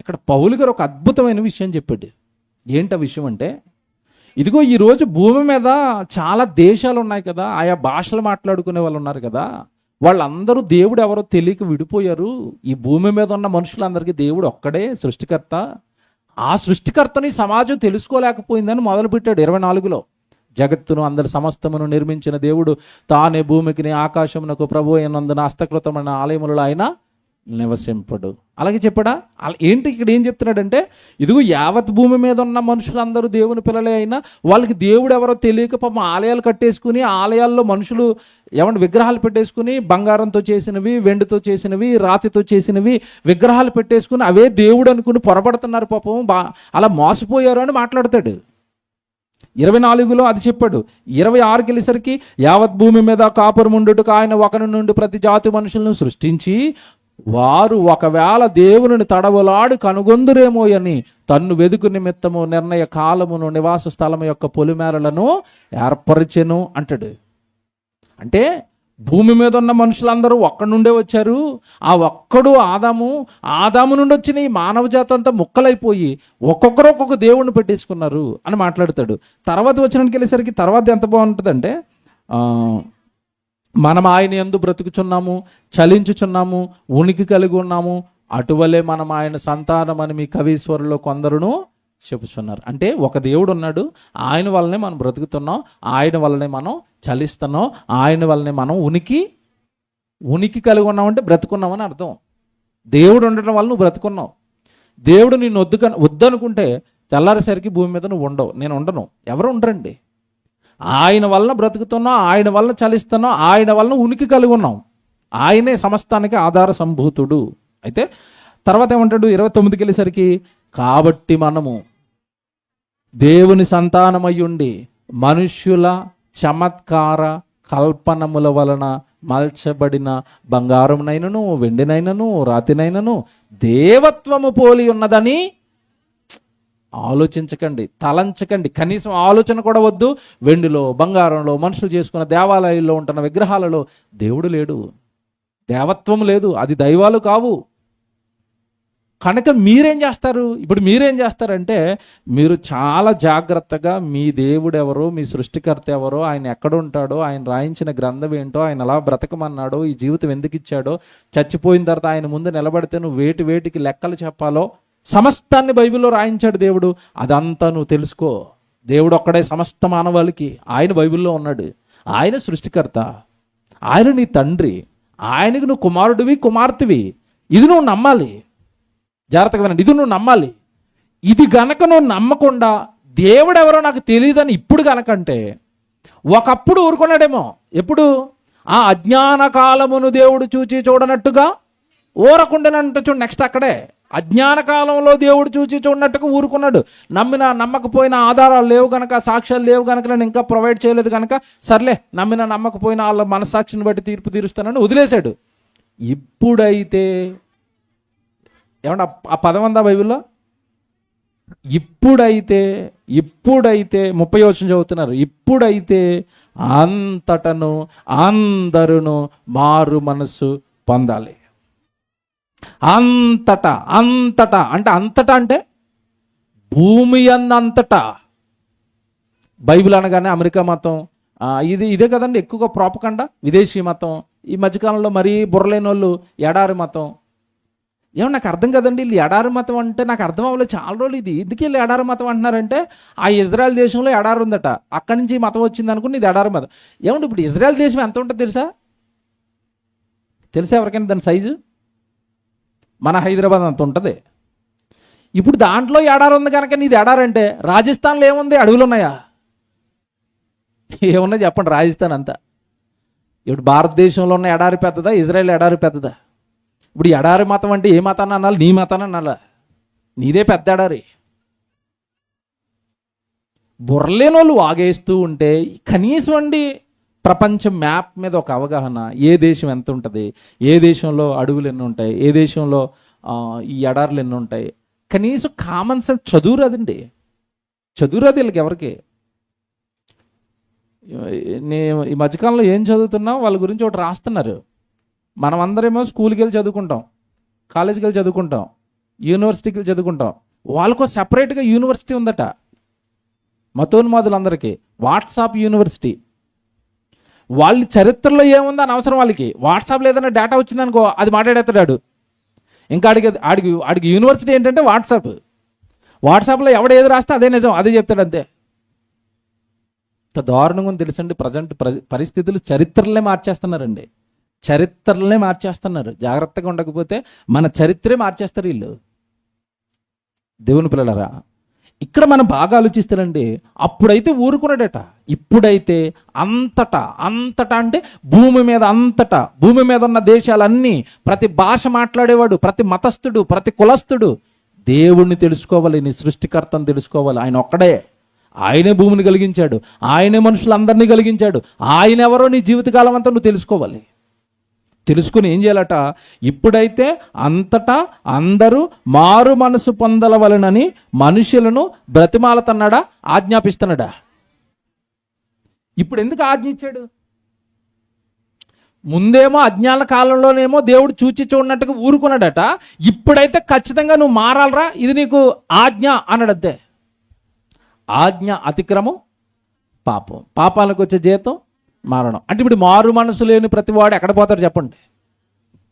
ఇక్కడ పౌలు గారు ఒక అద్భుతమైన విషయం చెప్పాడు. ఏంటి ఆ విషయం అంటే, ఇదిగో ఈరోజు భూమి మీద చాలా దేశాలు ఉన్నాయి కదా, ఆయా భాషలు మాట్లాడుకునే వాళ్ళు ఉన్నారు కదా, వాళ్ళందరూ దేవుడు ఎవరో తెలియక విడిపోయారు. ఈ భూమి మీద ఉన్న మనుషులందరికీ దేవుడు ఒక్కడే సృష్టికర్త. ఆ సృష్టికర్తని సమాజం తెలుసుకోలేకపోయిందని మొదలుపెట్టాడు 24లో. జగత్తును అందరి సమస్తమును నిర్మించిన దేవుడు తానే భూమికిని ఆకాశమునకు ప్రభు అయినందున హస్తకృతమైన ఆలయములలో ఆయన నివసింపడు. అలాగే చెప్పాడా? ఏంటి ఇక్కడ ఏం చెప్తున్నాడంటే, ఇదిగో యావత్ భూమి మీద ఉన్న మనుషులందరూ దేవుని పిల్లలే అయినా వాళ్ళకి దేవుడు ఎవరో తెలియక పాపం ఆలయాలు కట్టేసుకుని, ఆలయాల్లో మనుషులు ఏమంటే విగ్రహాలు పెట్టేసుకుని, బంగారంతో చేసినవి, వెండితో చేసినవి, రాతితో చేసినవి విగ్రహాలు పెట్టేసుకుని అవే దేవుడు అనుకుని పొరపడుతున్నారు పాపం, అలా మోసపోయారు అని మాట్లాడతాడు. 24లో అది చెప్పాడు. 26కి వెళ్ళేసరికి యావత్ భూమి మీద కాపురం ఉండుటకు ఆయన ఒకరి నుండి ప్రతి జాతి మనుషులను సృష్టించి వారు ఒకవేళ దేవుని తడవలాడు కనుగొందురేమో అని తన్ను వెదుకు నిమిత్తము నిర్ణయ కాలమును నివాస స్థలము యొక్క పొలిమేరలను ఏర్పరిచెను అంటాడు. అంటే భూమి మీద ఉన్న మనుషులందరూ ఒక్కడి నుండే వచ్చారు. ఆ ఒక్కడు ఆదాము నుండి వచ్చిన ఈ మానవ జాతి అంతా ముక్కలైపోయి ఒక్కొక్కరు ఒక్కొక్క దేవుణ్ణి పెట్టేసుకున్నారు అని మాట్లాడతాడు. తర్వాత వచ్చినానికి వెళ్ళేసరికి తర్వాత ఎంత బాగుంటుందంటే, మనం ఆయన యందు బ్రతుకుచున్నాము, చలించుచున్నాము, ఉనికి కలిగి ఉన్నాము, అటువలే మనం ఆయన సంతానం అని మీ కవీశ్వరులో కొందరును చెప్పుచున్నారు. అంటే ఒక దేవుడు ఉన్నాడు, ఆయన వల్లనే మనం బ్రతుకుతున్నాం, ఆయన వల్లనే మనం చలిస్తున్నాం, ఆయన వల్లనే మనం ఉనికి కలిగి ఉన్నామంటే బ్రతుకున్నామని అర్థం. దేవుడు ఉండటం వల్ల నువ్వు బ్రతుకున్నావు. దేవుడు నిన్ను వద్దనుకుంటే తెల్లారేసరికి భూమి మీద నువ్వు ఉండవు, నేను ఉండను, ఎవరు ఉండరండి. ఆయన వలన బ్రతుకుతున్నాం, ఆయన వలన చలిస్తున్నాం, ఆయన వలన ఉనికి కలిగి ఉన్నాం. ఆయనే సమస్తానికి ఆధార సంభూతుడు. అయితే తర్వాత ఏమంటాడు 29కి వెళ్ళేసరికి, కాబట్టి మనము దేవుని సంతానమయ్యుండి మనుష్యుల చమత్కార కల్పనముల వలన మల్చబడిన బంగారమునైనను వెండినైనను రాతినైనను దేవత్వము పోలి ఉన్నదని ఆలోచించకండి, తలంచకండి, కనీసం ఆలోచన కూడా వద్దు. వెండిలో బంగారంలో మనుషులు చేసుకున్న దేవాలయాల్లో ఉంటున్న విగ్రహాలలో దేవుడు లేడు, దేవత్వం లేదు, అది దైవాలు కావు. కనుక మీరేం చేస్తారు? ఇప్పుడు మీరేం చేస్తారంటే, మీరు చాలా జాగ్రత్తగా మీ దేవుడు ఎవరో, మీ సృష్టికర్త ఎవరో, ఆయన ఎక్కడ ఉంటాడో, ఆయన రాయించిన గ్రంథం ఏంటో, ఆయన ఎలా బ్రతకమన్నాడో, ఈ జీవితం ఎందుకు ఇచ్చాడో, చచ్చిపోయిన తర్వాత ఆయన ముందు నిలబడితే నువ్వు వేటికి లెక్కలు చెప్పాలో సమస్తాన్ని బైబిల్లో రాయించాడు దేవుడు. అదంతా నువ్వు తెలుసుకో. దేవుడు ఒక్కడే సమస్త మానవాళికి, ఆయన బైబిల్లో ఉన్నాడు. ఆయన సృష్టికర్త, ఆయన నీ తండ్రి, ఆయనకు నువ్వు కుమారుడివి కుమార్తెవి. ఇది నువ్వు నమ్మాలి. జాగ్రత్తగా వినండి, ఇది నువ్వు నమ్మాలి. ఇది గనక నువ్వు నమ్మకుండా దేవుడు ఎవరో నాకు తెలియదని ఇప్పుడు గనకంటే, ఒకప్పుడు ఊరుకున్నాడేమో. ఎప్పుడు? ఆ అజ్ఞాన కాలమును దేవుడు చూచి చూడనట్టుగా ఊరకుండానంట. చూడు, నెక్స్ట్ అక్కడే అజ్ఞాన కాలంలో దేవుడు చూచి చూడనట్టుగా ఊరుకున్నాడు. నమ్మకపోయిన ఆధారాలు లేవు కనుక, సాక్ష్యాలు లేవు కనుక, నేను ఇంకా ప్రొవైడ్ చేయలేదు కనుక, సర్లే నమ్మకపోయిన వాళ్ళ మనస్సాక్షిని బట్టి తీర్పు తీరుస్తానని వదిలేశాడు. ఇప్పుడైతే ఏమన్నా ఆ పదం ఉందా బైబిల్లో? ఇప్పుడైతే 30వ వచనం చదువుతున్నారు. ఇప్పుడైతే అంతటను అందరును మారు మనసు పొందాలి. అంతటా అంటే భూమి అంతటా. బైబిల్ అనగానే అమెరికా మతం, ఇదే కదండి ఎక్కువగా ప్రాపకండా, విదేశీ మతం. ఈ మధ్యకాలంలో మరీ బుర్రలేని వాళ్ళు ఎడారి మతం. ఏమో నాకు అర్థం కదండి, వీళ్ళు ఎడారి మతం అంటే నాకు అర్థం అవ్వలేదు చాలా రోజులు. ఇది ఎందుకు వీళ్ళు ఎడారి మతం అంటున్నారంటే, ఆ ఇజ్రాయెల్ దేశంలో ఎడారి ఉందట, అక్కడి నుంచి ఈ మతం వచ్చింది అనుకుని ఇది ఎడారి మతం. ఏమంటే ఇప్పుడు ఇజ్రాయెల్ దేశం ఎంత ఉంటుంది తెలుసా ఎవరికైనా దాని సైజు? మన హైదరాబాద్ అంత ఉంటుంది. ఇప్పుడు దాంట్లో ఎడారి ఉంది కనుక నీది ఎడారంటే, రాజస్థాన్లో ఏముంది? అడవులు ఉన్నాయా? ఏమున్నా చెప్పండి. రాజస్థాన్ అంతా. ఇప్పుడు భారతదేశంలో ఉన్న ఎడారి పెద్దదా, ఇజ్రాయెల్ ఎడారి పెద్దదా? ఇప్పుడు ఎడారి మతం అంటే ఏ మతాన్ని అనాలి? నీ మతాన్ని అనాలా? నీదే పెద్ద ఎడారి. బుర్రలేని వాళ్ళు వాగేస్తూ ఉంటే కనీసం అండి ప్రపంచం మ్యాప్ మీద ఒక అవగాహన, ఏ దేశం ఎంత ఉంటుంది, ఏ దేశంలో అడవులు ఎన్ని ఉంటాయి, ఏ దేశంలో ఈ ఎడారులు ఎన్ని ఉంటాయి, కనీసం కామన్ సెన్స్ చదువురాదండి. చదువురాదు వీళ్ళకి ఎవరికి. నేను ఈ మధ్యకాలంలో ఏం చదువుతున్నా వాళ్ళ గురించి ఒకటి రాస్తున్నారు. మనం అందరేమో స్కూల్కి వెళ్ళి చదువుకుంటాం, కాలేజీకి వెళ్ళి చదువుకుంటాం, యూనివర్సిటీకి వెళ్ళి చదువుకుంటాం. వాళ్ళకో సెపరేట్గా యూనివర్సిటీ ఉందట మతోన్మాదులందరికీ, వాట్సాప్ యూనివర్సిటీ. వాళ్ళ చరిత్రలో ఏముందో అని అవసరం వాళ్ళకి. వాట్సాప్లో ఏదైనా డేటా వచ్చిందనుకో అది మాట్లాడేస్తాడు. ఇంకా ఆడికి యూనివర్సిటీ ఏంటంటే వాట్సాప్లో ఎవడు ఏది రాస్తే అదే నిజం, అదే చెప్తాడు అంతే. ఇంత దారుణంగా తెలుసండి. ప్రజెంట్ పరిస్థితులు చరిత్రలే మార్చేస్తున్నారండి. చరిత్రలనే మార్చేస్తున్నారు. జాగ్రత్తగా ఉండకపోతే మన చరిత్రే మార్చేస్తారు వీళ్ళు. దేవుని పిల్లలరా, ఇక్కడ మనం బాగా ఆలోచిస్తారండి. అప్పుడైతే ఊరుకున్నాడట, ఇప్పుడైతే అంతటా అంటే భూమి మీద అంతటా, భూమి మీద ఉన్న దేశాలన్నీ, ప్రతి భాష మాట్లాడేవాడు, ప్రతి మతస్థుడు, ప్రతి కులస్థుడు దేవుణ్ణి తెలుసుకోవాలి, నీ సృష్టికర్తను తెలుసుకోవాలి. ఆయన ఒక్కడే, ఆయనే భూమిని కలిగించాడు, ఆయనే మనుషులందరినీ కలిగించాడు. ఆయన ఎవరో నీ జీవితకాలం అంతా నువ్వు తెలుసుకోవాలి. తెలుసుకుని ఏం చేయాలట, ఇప్పుడైతే అంతటా అందరూ మారు మనసు పొందలవలనని మనుషులను బ్రతిమాలతన్నాడా, ఆజ్ఞాపిస్తున్నాడా? ఇప్పుడు ఎందుకు ఆజ్ఞ ఇచ్చాడు? ముందేమో అజ్ఞాన కాలంలోనేమో దేవుడు చూచి చూడనట్టుగా ఊరుకున్నాడట. ఇప్పుడైతే ఖచ్చితంగా నువ్వు మారాలరా, ఇది నీకు ఆజ్ఞ అన్నాడంతే. ఆజ్ఞ అతిక్రమం పాపం, పాపాలకు వచ్చే జీతం మరణం. అంటే ఇప్పుడు మారు మనసు లేని ప్రతివాడు ఎక్కడ పోతారు చెప్పండి?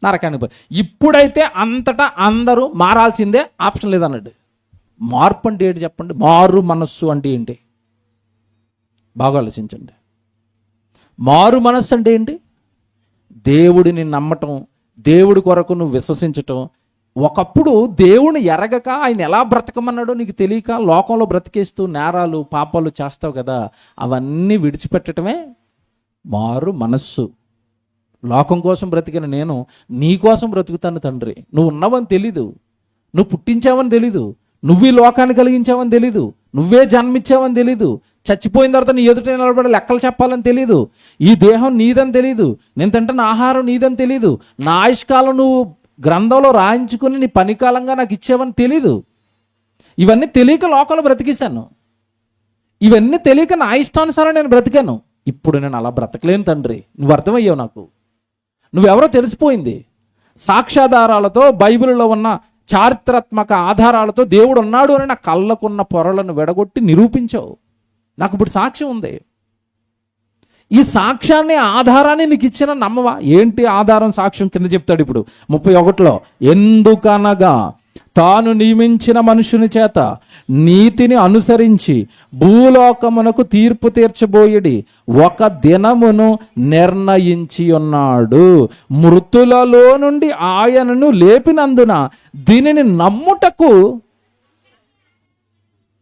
నరకానికి పోయి. ఇప్పుడైతే అంతటా అందరూ మారాల్సిందే, ఆప్షన్ లేదన్నాడు. మార్పు అంటే ఏంటి చెప్పండి? మారు మనస్సు అంటే ఏంటి? బాగా ఆలోచించండి. మారు మనస్సు అంటే ఏంటి? దేవుడిని నమ్మటం, దేవుడి కొరకు నువ్వు విశ్వసించటం. ఒకప్పుడు దేవుని ఎరగక ఆయన ఎలా బ్రతకమన్నాడో నీకు తెలియక లోకంలో బ్రతికేస్తూ నేరాలు పాపాలు చేస్తావు కదా, అవన్నీ విడిచిపెట్టడమే మారు మనస్సు. లోకం కోసం బ్రతికిన నేను నీ కోసం బ్రతుకుతాను తండ్రి. నువ్వు ఉన్నవని తెలీదు, నువ్వు పుట్టించావని తెలీదు, నువ్వు ఈ లోకాన్ని కలిగించావని తెలీదు, నువ్వే జన్మించావని తెలీదు, చచ్చిపోయిన తర్వాత నీ ఎదుట నిలబడి లెక్కలు చెప్పాలని తెలీదు, ఈ దేహం నీదని తెలీదు, నేను తింటున్న ఆహారం నీదని తెలీదు, నా ఆయుష్కాలం నువ్వు గ్రంథంలో రాయించుకుని నీ పనికాలంగా నాకు ఇచ్చేవని తెలీదు. ఇవన్నీ తెలియక లోకంలో బ్రతికేశాను, ఇవన్నీ తెలియక నా ఇష్టానుసారం నేను బ్రతికాను. ఇప్పుడు నేను అలా బ్రతకలేను తండ్రి, నువ్వు అర్థమయ్యావు, నాకు నువ్వెవరో తెలిసిపోయింది. సాక్ష్యాధారాలతో, బైబిల్లో ఉన్న చారిత్రాత్మక ఆధారాలతో దేవుడు ఉన్నాడు అని నా కళ్ళకున్న పొరలను వెడగొట్టి నిరూపించావు. నాకు ఇప్పుడు సాక్ష్యం ఉంది. ఈ సాక్ష్యాన్ని, ఆధారాన్ని నీకు ఇచ్చిన నమ్మవా? ఏంటి ఆధారం, సాక్ష్యం? కింద చెప్తాడు ఇప్పుడు 31లో, ఎందుకనగా తాను నియమించిన మనుషుని చేత నీతిని అనుసరించి భూలోకమునకు తీర్పు తీర్చబోయేడి ఒక దినమును నిర్ణయించి ఉన్నాడు. మృతులలో నుండి ఆయనను లేపినందున దీనిని నమ్ముటకు.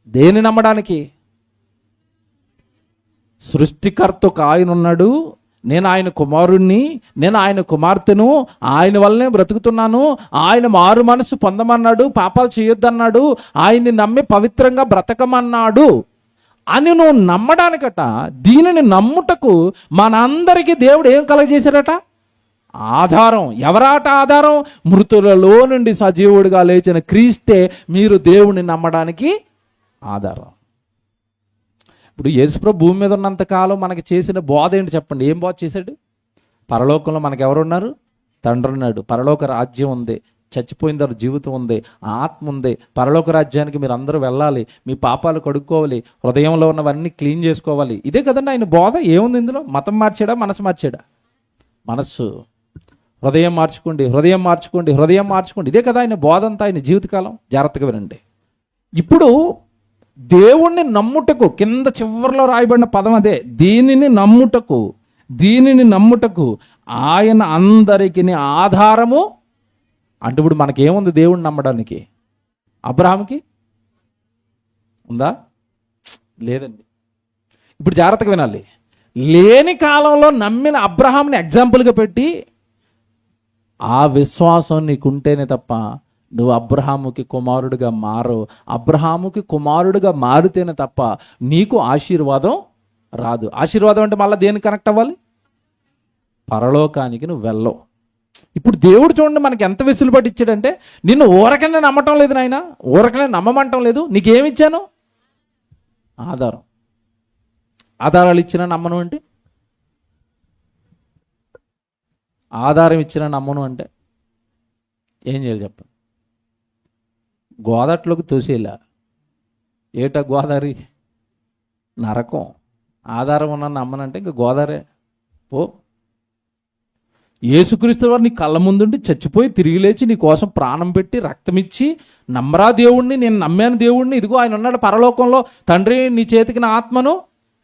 దేని నమ్మడానికి? సృష్టికర్తకు ఆయన ఉన్నాడు, నేను ఆయన కుమారుణ్ణి, నేను ఆయన కుమార్తెను, ఆయన వల్లనే బ్రతుకుతున్నాను, ఆయన మారు మనసు పొందమన్నాడు, పాపాలు చేయొద్దన్నాడు, ఆయన్ని నమ్మి పవిత్రంగా బ్రతకమన్నాడు అని నువ్వు నమ్మడానికట, దీనిని నమ్ముటకు మనందరికీ దేవుడు ఏం కలగజేశాడట? ఆధారం. ఎవరాట ఆధారం? మృతులలో నుండి సజీవుడిగా లేచిన క్రీస్తే మీరు దేవుని నమ్మడానికి ఆధారం. ఇప్పుడు యేసుప్రభు భూమి మీద ఉన్నంతకాలం మనకి చేసిన బోధ ఏంటి చెప్పండి? ఏం బోధ చేశాడు? పరలోకంలో మనకు ఎవరున్నారు? తండ్రి ఉన్నాడు, పరలోక రాజ్యం ఉంది, చచ్చిపోయిన తర్వాత జీవితం ఉంది, ఆత్మ ఉంది, పరలోక రాజ్యానికి మీరు అందరూ వెళ్ళాలి, మీ పాపాలు కడుక్కోవాలి, హృదయంలో ఉన్నవన్నీ క్లీన్ చేసుకోవాలి. ఇదే కదండి ఆయన బోధ. ఏముంది ఇందులో? మతం మార్చాడా, మనసు మార్చాడా? మనస్సు. హృదయం మార్చుకోండి, హృదయం మార్చుకోండి, హృదయం మార్చుకోండి. ఇదే కదా ఆయన బోధ అంతా, ఆయన జీవితకాలం. జాగ్రత్తగా వినండి. ఇప్పుడు దేవుణ్ణి నమ్ముటకు, కింద చివరిలో రాయబడిన పదం అదే, దీనిని నమ్ముటకు ఆయన అందరికి ఆధారము. అంటే ఇప్పుడు మనకేముంది దేవుణ్ణి నమ్మడానికి? అబ్రహాంకి ఉందా? లేదండి. ఇప్పుడు జాగ్రత్తగా వినాలి. లేని కాలంలో నమ్మిన అబ్రహాంని ఎగ్జాంపుల్గా పెట్టి, ఆ విశ్వాసం నీకుంటేనే తప్ప నువ్వు అబ్రహాముకి కుమారుడిగా మారు. అబ్రహాముకి కుమారుడిగా మారితేనే తప్ప నీకు ఆశీర్వాదం రాదు. ఆశీర్వాదం అంటే మళ్ళీ దేనికి కనెక్ట్ అవ్వాలి? పరలోకానికి నువ్వు వెళ్ళవు. ఇప్పుడు దేవుడు చూడండి మనకి ఎంత వెసులుబాటు ఇచ్చాడంటే, నిన్ను ఊరకనే నమ్మటం లేదు నాయన, ఊరకనే నమ్మమంటం లేదు. నీకేమిచ్చాను? ఆధారం. ఆధారాలు ఇచ్చిన నమ్మను అంటే, ఆధారం ఇచ్చిన నమ్మను అంటే ఏం చేయాలి చెప్పండి? గోదాట్లోకి తోసేలా. ఏటా గోదావరి? నరకం. ఆధారం ఉన్న నమ్మనంటే ఇంకా గోదావరే పో. యేసుక్రీస్తు వారు నీ కళ్ళ ముందుండి చచ్చిపోయి తిరిగి లేచి నీ కోసం ప్రాణం పెట్టి రక్తమిచ్చి, నమ్మరా దేవుణ్ణి, నేను నమ్మాను దేవుణ్ణి, ఇదిగో ఆయన ఉన్నాడు పరలోకంలో, తండ్రి నీ చేతికి నా ఆత్మను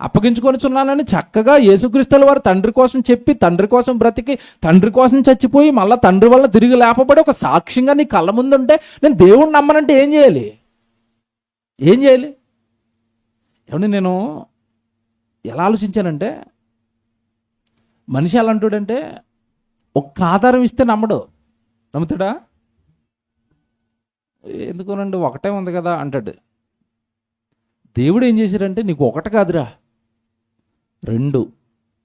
అప్పగించుకొనిచున్నానని చక్కగా యేసుక్రీస్తుల వారు తండ్రి కోసం చెప్పి, తండ్రి కోసం బ్రతికి, తండ్రి కోసం చచ్చిపోయి, మళ్ళీ తండ్రి వల్ల తిరిగి లేపబడి ఒక సాక్ష్యంగా నీ కళ్ళ ముందుంటే నేను దేవుణ్ణి నమ్మనంటే ఏం చేయాలి? ఏం చేయాలి? ఏమంటే నేను ఎలా ఆలోచించానంటే, మనిషి ఎలా అంటాడంటే, ఒక్క ఆధారం ఇస్తే నమ్మడు. నమ్ముతాడా? ఎందుకోనండి, ఒకటే ఉంది కదా అంటాడు. దేవుడు ఏం చేశారంటే, నీకు ఒకటి కాదురా, 2,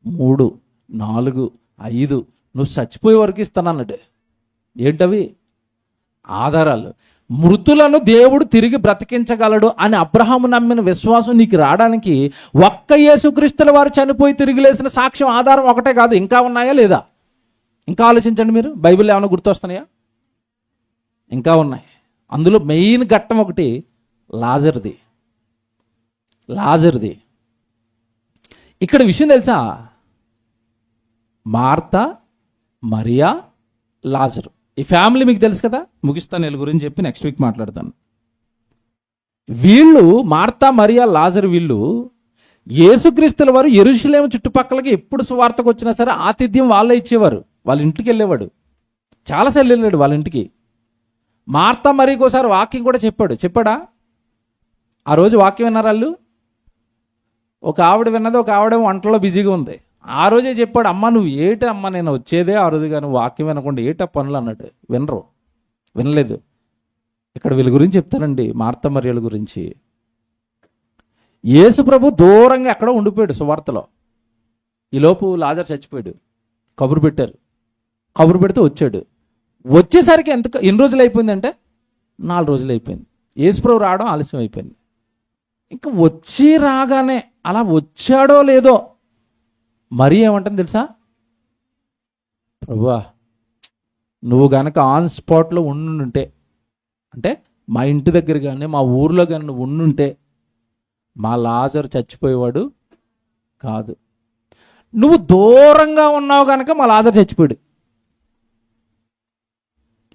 3, 4, 5 నువ్వు చచ్చిపోయే వరకు ఇస్తానన్నాడు. ఏంటవి? ఆధారాలు. మృతులను దేవుడు తిరిగి బ్రతికించగలడు అని అబ్రహాము నమ్మిన విశ్వాసం నీకు రావడానికి ఒక్క యేసుక్రీస్తుల వారు చనిపోయి తిరిగి లేచిన సాక్ష్యం, ఆధారం ఒకటే కాదు, ఇంకా ఉన్నాయా లేదా? ఇంకా ఆలోచించండి మీరు. బైబిల్ ఏమైనా గుర్తొస్తున్నాయా? ఇంకా ఉన్నాయి. అందులో మెయిన్ ఘట్టం ఒకటి లాజర్ది. ఇక్కడ విషయం తెలుసా? మార్తా, మరియా, లాజరు, ఈ ఫ్యామిలీ మీకు తెలుసు కదా. ముగిస్తాను వీళ్ళ గురించి చెప్పి నెక్స్ట్ వీక్ మాట్లాడతాను. వీళ్ళు మార్తా, మరియా, లాజరు వీళ్ళు యేసుక్రీస్తుల వారు యెరూషలేము చుట్టుపక్కలకి ఎప్పుడు సువార్తకు వచ్చినా సరే ఆతిథ్యం వాళ్ళే ఇచ్చేవారు. వాళ్ళ ఇంటికి వెళ్ళేవాడు, చాలాసార్లు వెళ్ళాడు వాళ్ళ ఇంటికి. మార్తా మరియకి ఒకసారి వాక్యం కూడా చెప్పాడా? ఆ రోజు వాక్యం విన్నారు వాళ్ళు. ఒక ఆవిడ విన్నది, ఒక ఆవిడ వంటలో బిజీగా ఉంది. ఆ రోజే చెప్పాడు, అమ్మ నువ్వు ఏటి అమ్మ, నేను వచ్చేదే ఆ రోజు, కానీ వాక్యం వినకుండా ఏట పనులు అన్నాడు. వినలేదు. ఇక్కడ వీళ్ళ గురించి చెప్తానండి, మార్తా మరియల గురించి. యేసు ప్రభు దూరంగా ఎక్కడో ఉండిపోయాడు సువార్తలో. ఈలోపు లాజరు చచ్చిపోయాడు. కబురు పెట్టారు. కబురు పెడితే వచ్చాడు. వచ్చేసరికి ఎన్ని రోజులు అయిపోయిందంటే 4 రోజులు అయిపోయింది. యేసు ప్రభు రావడం ఆలస్యం అయిపోయింది. ఇంకా వచ్చి రాగానే అలా వచ్చాడో లేదో మరి ఏమంటుంది తెలుసా? ప్రభువా, నువ్వు గనక ఆన్ స్పాట్లో ఉండుంటే, అంటే మా ఇంటి దగ్గర కానీ మా ఊర్లో కానీ నువ్వు ఉండుంటే మా లాజరు చచ్చిపోయేవాడు కాదు. నువ్వు దూరంగా ఉన్నావు కనుక మా లాజరు చచ్చిపోయాడు.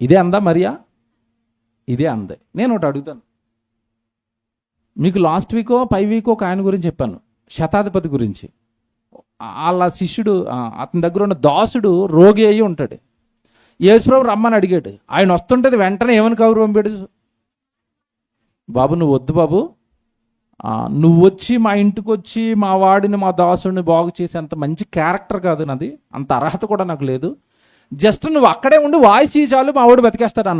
ఇదే అందా మరియా? ఇదే అందే. నేను ఒకటి అడుగుతాను మీకు. లాస్ట్ వీకో 5 వీకో ఒక ఆయన గురించి చెప్పాను, శతాధిపతి గురించి. వాళ్ళ శిష్యుడు, అతని దగ్గర ఉన్న దాసుడు రోగి అయ్యి ఉంటాడు. యేసుప్రభు రమ్మని అడిగాడు. ఆయన వస్తుంటుంది, వెంటనే ఏమని కబురు పంపాడు? బాబు నువ్వు వద్దు బాబు, నువ్వు వచ్చి మా ఇంటికి వచ్చి మా వాడిని, మా దాసుడిని బాగు చేసి అంత మంచి క్యారెక్టర్ కాదు నాది, అంత అర్హత కూడా నాకు లేదు. జస్ట్ నువ్వు అక్కడే ఉండి వాయిస్ చాలు, మా వాడు బతికేస్తాడు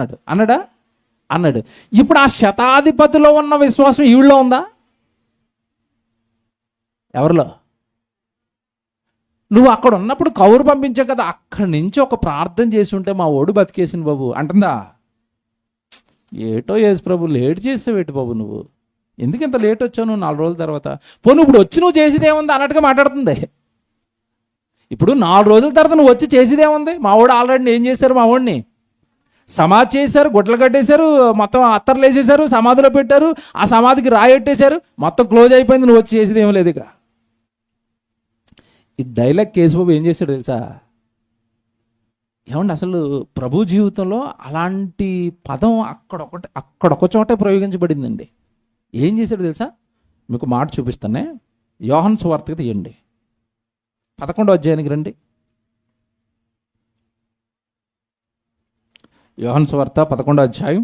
అన్నాడు. ఇప్పుడు ఆ శతాధిపతిలో ఉన్న విశ్వాసం ఈవిడలో ఉందా? ఎవరిలో? నువ్వు అక్కడ ఉన్నప్పుడు కౌరు పంపించావు కదా, అక్కడి నుంచి ఒక ప్రార్థన చేసి ఉంటే మా ఓడు బతికేసింది బాబు అంటుందా? ఏటో యేసు ప్రభు లేట్ చేసావేటి బాబు, నువ్వు ఎందుకు ఇంత లేట్ వచ్చావు నువ్వు 4 రోజుల తర్వాత? పోను ఇప్పుడు వచ్చి నువ్వు చేసేదేముంది అన్నట్టుగా మాట్లాడుతుంది. ఇప్పుడు 4 రోజుల తర్వాత నువ్వు వచ్చి చేసేదేముంది? మా వాడు ఆల్రెడీ ఏం చేశారు? మా వాడిని సమాధి చేశారు, గుడ్డలు కట్టేశారు, మొత్తం అత్తర్లు వేసేశారు, సమాధిలో పెట్టారు, ఆ సమాధికి రాయెట్టేశారు, మొత్తం క్లోజ్ అయిపోయింది. నువ్వు వచ్చి చేసేది ఏమీ లేదు. ఇక ఈ డైలాగ్ కేశవబాబు ఏం చేశాడు తెలుసా? ఏమండి అసలు ప్రభు జీవితంలో అలాంటి పదం అక్కడొక చోటే ప్రయోగించబడిందండి. ఏం చేశాడు తెలుసా? మీకు మాట చూపిస్తానే. యోహాను సువార్తకి తీయండి, 11వ అధ్యాయానికి రండి. యోహాను సువార్త 11వ అధ్యాయం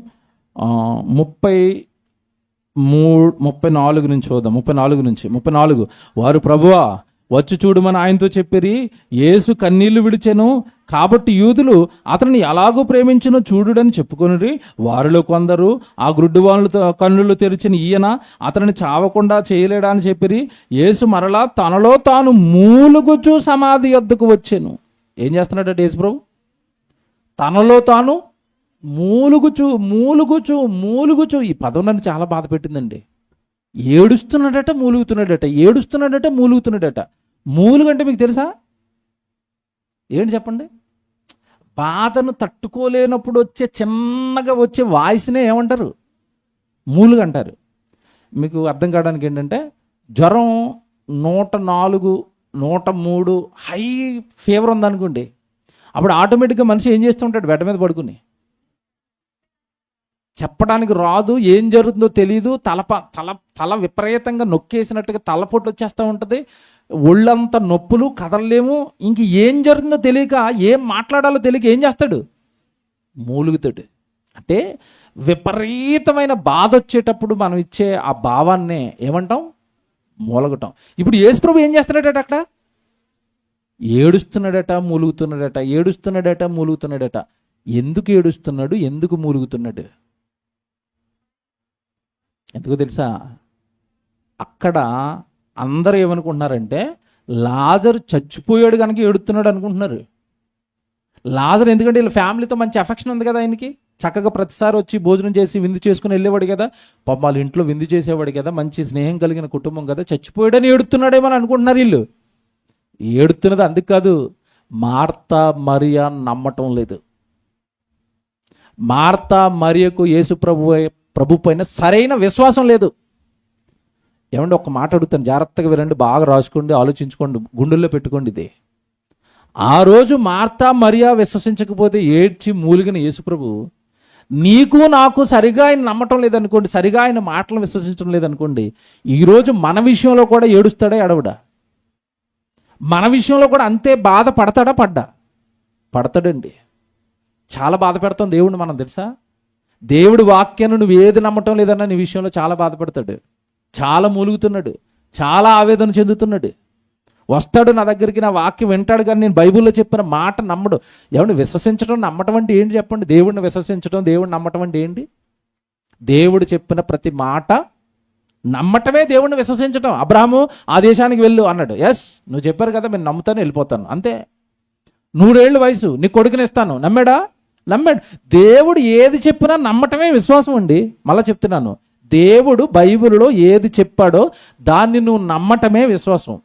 34 నుంచి చూద్దాం. 34 వారు ప్రభువా వచ్చి చూడమని ఆయనతో చెప్పిరి. యేసు కన్నీళ్లు విడిచెను కాబట్టి యూదులు అతనిని ఎలాగూ ప్రేమించినో చూడుడని చెప్పుకొనిరి. వారిలో కొందరు ఆ గ్రుడ్డి వాళ్ళు కన్నులు తెరిచిన ఈయన అతనిని చావకుండా చేయలేడా అని చెప్పిరి. యేసు మరలా తనలో తాను మూలుగుచు సమాధి యొద్దకు వచ్చెను. ఏం చేస్తున్నాడట యేసు ప్రభు? తనలో తాను మూలుగుచు. ఈ పదం నన్ను చాలా బాధ పెట్టిందండి. ఏడుస్తున్నాడట, మూలుగుతున్నాడట. మూలుగంటే మీకు తెలుసా ఏంటి చెప్పండి? బాధను తట్టుకోలేనప్పుడు చిన్నగా వచ్చే వాయిస్నే ఏమంటారు? మూలుగంటారు. మీకు అర్థం కావడానికి ఏంటంటే, జ్వరం 104, 103 హై ఫీవర్ ఉందనుకోండి, అప్పుడు ఆటోమేటిక్గా మనిషి ఏం చేస్తూ ఉంటాడు? బెడ్ మీద పడుకుని చెప్పడానికి రాదు, ఏం జరుగుతుందో తెలియదు, తల విపరీతంగా నొక్కేసినట్టుగా తలపోటు వచ్చేస్తూ ఉంటుంది, ఒళ్ళంతా నొప్పులు, కదలలేము, ఇంక ఏం జరుగుతుందో తెలియక, ఏం మాట్లాడాలో తెలియక ఏం చేస్తాడు? మూలుగుతాడు. అంటే విపరీతమైన బాధ వచ్చేటప్పుడు మనం ఇచ్చే ఆ భావాన్నే ఏమంటాం? మూలగటం. ఇప్పుడు యేసుప్రభు ఏం చేస్తున్నాడట? అక్కడ ఏడుస్తున్నాడట, మూలుగుతున్నాడట, ఏడుస్తున్నాడట, మూలుగుతున్నాడట. ఎందుకు ఏడుస్తున్నాడు? ఎందుకు మూలుగుతున్నాడు? ఎందుకో తెలుసా? అక్కడ అందరూ ఏమనుకుంటున్నారంటే లాజరు చచ్చిపోయాడు కనుక ఏడుస్తున్నాడు అనుకుంటున్నారు. లాజరు ఎందుకంటే వీళ్ళ ఫ్యామిలీతో మంచి అఫెక్షన్ ఉంది కదా, ఆయనకి చక్కగా ప్రతిసారి వచ్చి భోజనం చేసి విందు చేసుకుని వెళ్ళేవాడు కదా, పాపం వాళ్ళ ఇంట్లో విందు చేసేవాడు కదా, మంచి స్నేహం కలిగిన కుటుంబం కదా, చచ్చిపోయాడని ఏడుతున్నాడేమో అని అనుకుంటున్నారు వీళ్ళు. ఏడుతున్నది అందుకు కాదు, మార్తా మరియా నమ్మటం లేదు. మార్తా మరియకు యేసు ప్రభు పైన సరైన విశ్వాసం లేదు. ఏమంటే ఒక మాట అడుగుతాను, జాగ్రత్తగా వినండి, బాగా రాసుకోండి, ఆలోచించుకోండి, గుండెల్లో పెట్టుకోండి. ఇది ఆ రోజు మార్తా మరియా విశ్వసించకపోతే ఏడ్చి మూలిగిన యేసుప్రభు నీకు నాకు సరిగా ఆయన నమ్మటం లేదనుకోండి, సరిగా ఆయన మాటలు విశ్వసించడం లేదనుకోండి, ఈరోజు మన విషయంలో కూడా ఏడుస్తాడా ఎడవడా? మన విషయంలో కూడా అంతే బాధ పడతాడా? పడతాడండి. చాలా బాధ పెడతాం దేవుడిని మనం, తెలుసా? దేవుడి వాక్యాన్ని నువ్వు ఏది నమ్మటం లేదన్నా నీ విషయంలో చాలా బాధపడతాడు, చాలా మూలుగుతున్నాడు, చాలా ఆవేదన చెందుతున్నాడు. వస్తాడు నా దగ్గరికి, నా వాక్యం వింటాడు, కానీ నేను బైబిల్లో చెప్పిన మాట నమ్మడు. ఏమండి విశ్వసించడం నమ్మటం అంటే ఏంటి చెప్పండి? దేవుడిని విశ్వసించడం, దేవుడిని నమ్మటం అంటే ఏంటి? దేవుడు చెప్పిన ప్రతి మాట నమ్మటమే దేవుడిని విశ్వసించడం. అబ్రాహాము ఆ దేశానికి వెళ్ళు అన్నాడు, ఎస్ నువ్వు చెప్పారు కదా, నేను నమ్ముతాను, వెళ్ళిపోతాను, అంతే. 100 ఏళ్ళు వయసు, నీ కొడుకునిస్తాను, నమ్మాడా? నమ్మాడు. దేవుడు ఏది చెప్పినా నమ్మటమే విశ్వాసం అండి. మళ్ళీ చెప్తున్నాను, దేవుడు బైబిల్లో ఏది చెప్పాడో దాన్ని నువ్వు నమ్మటమే విశ్వాసం.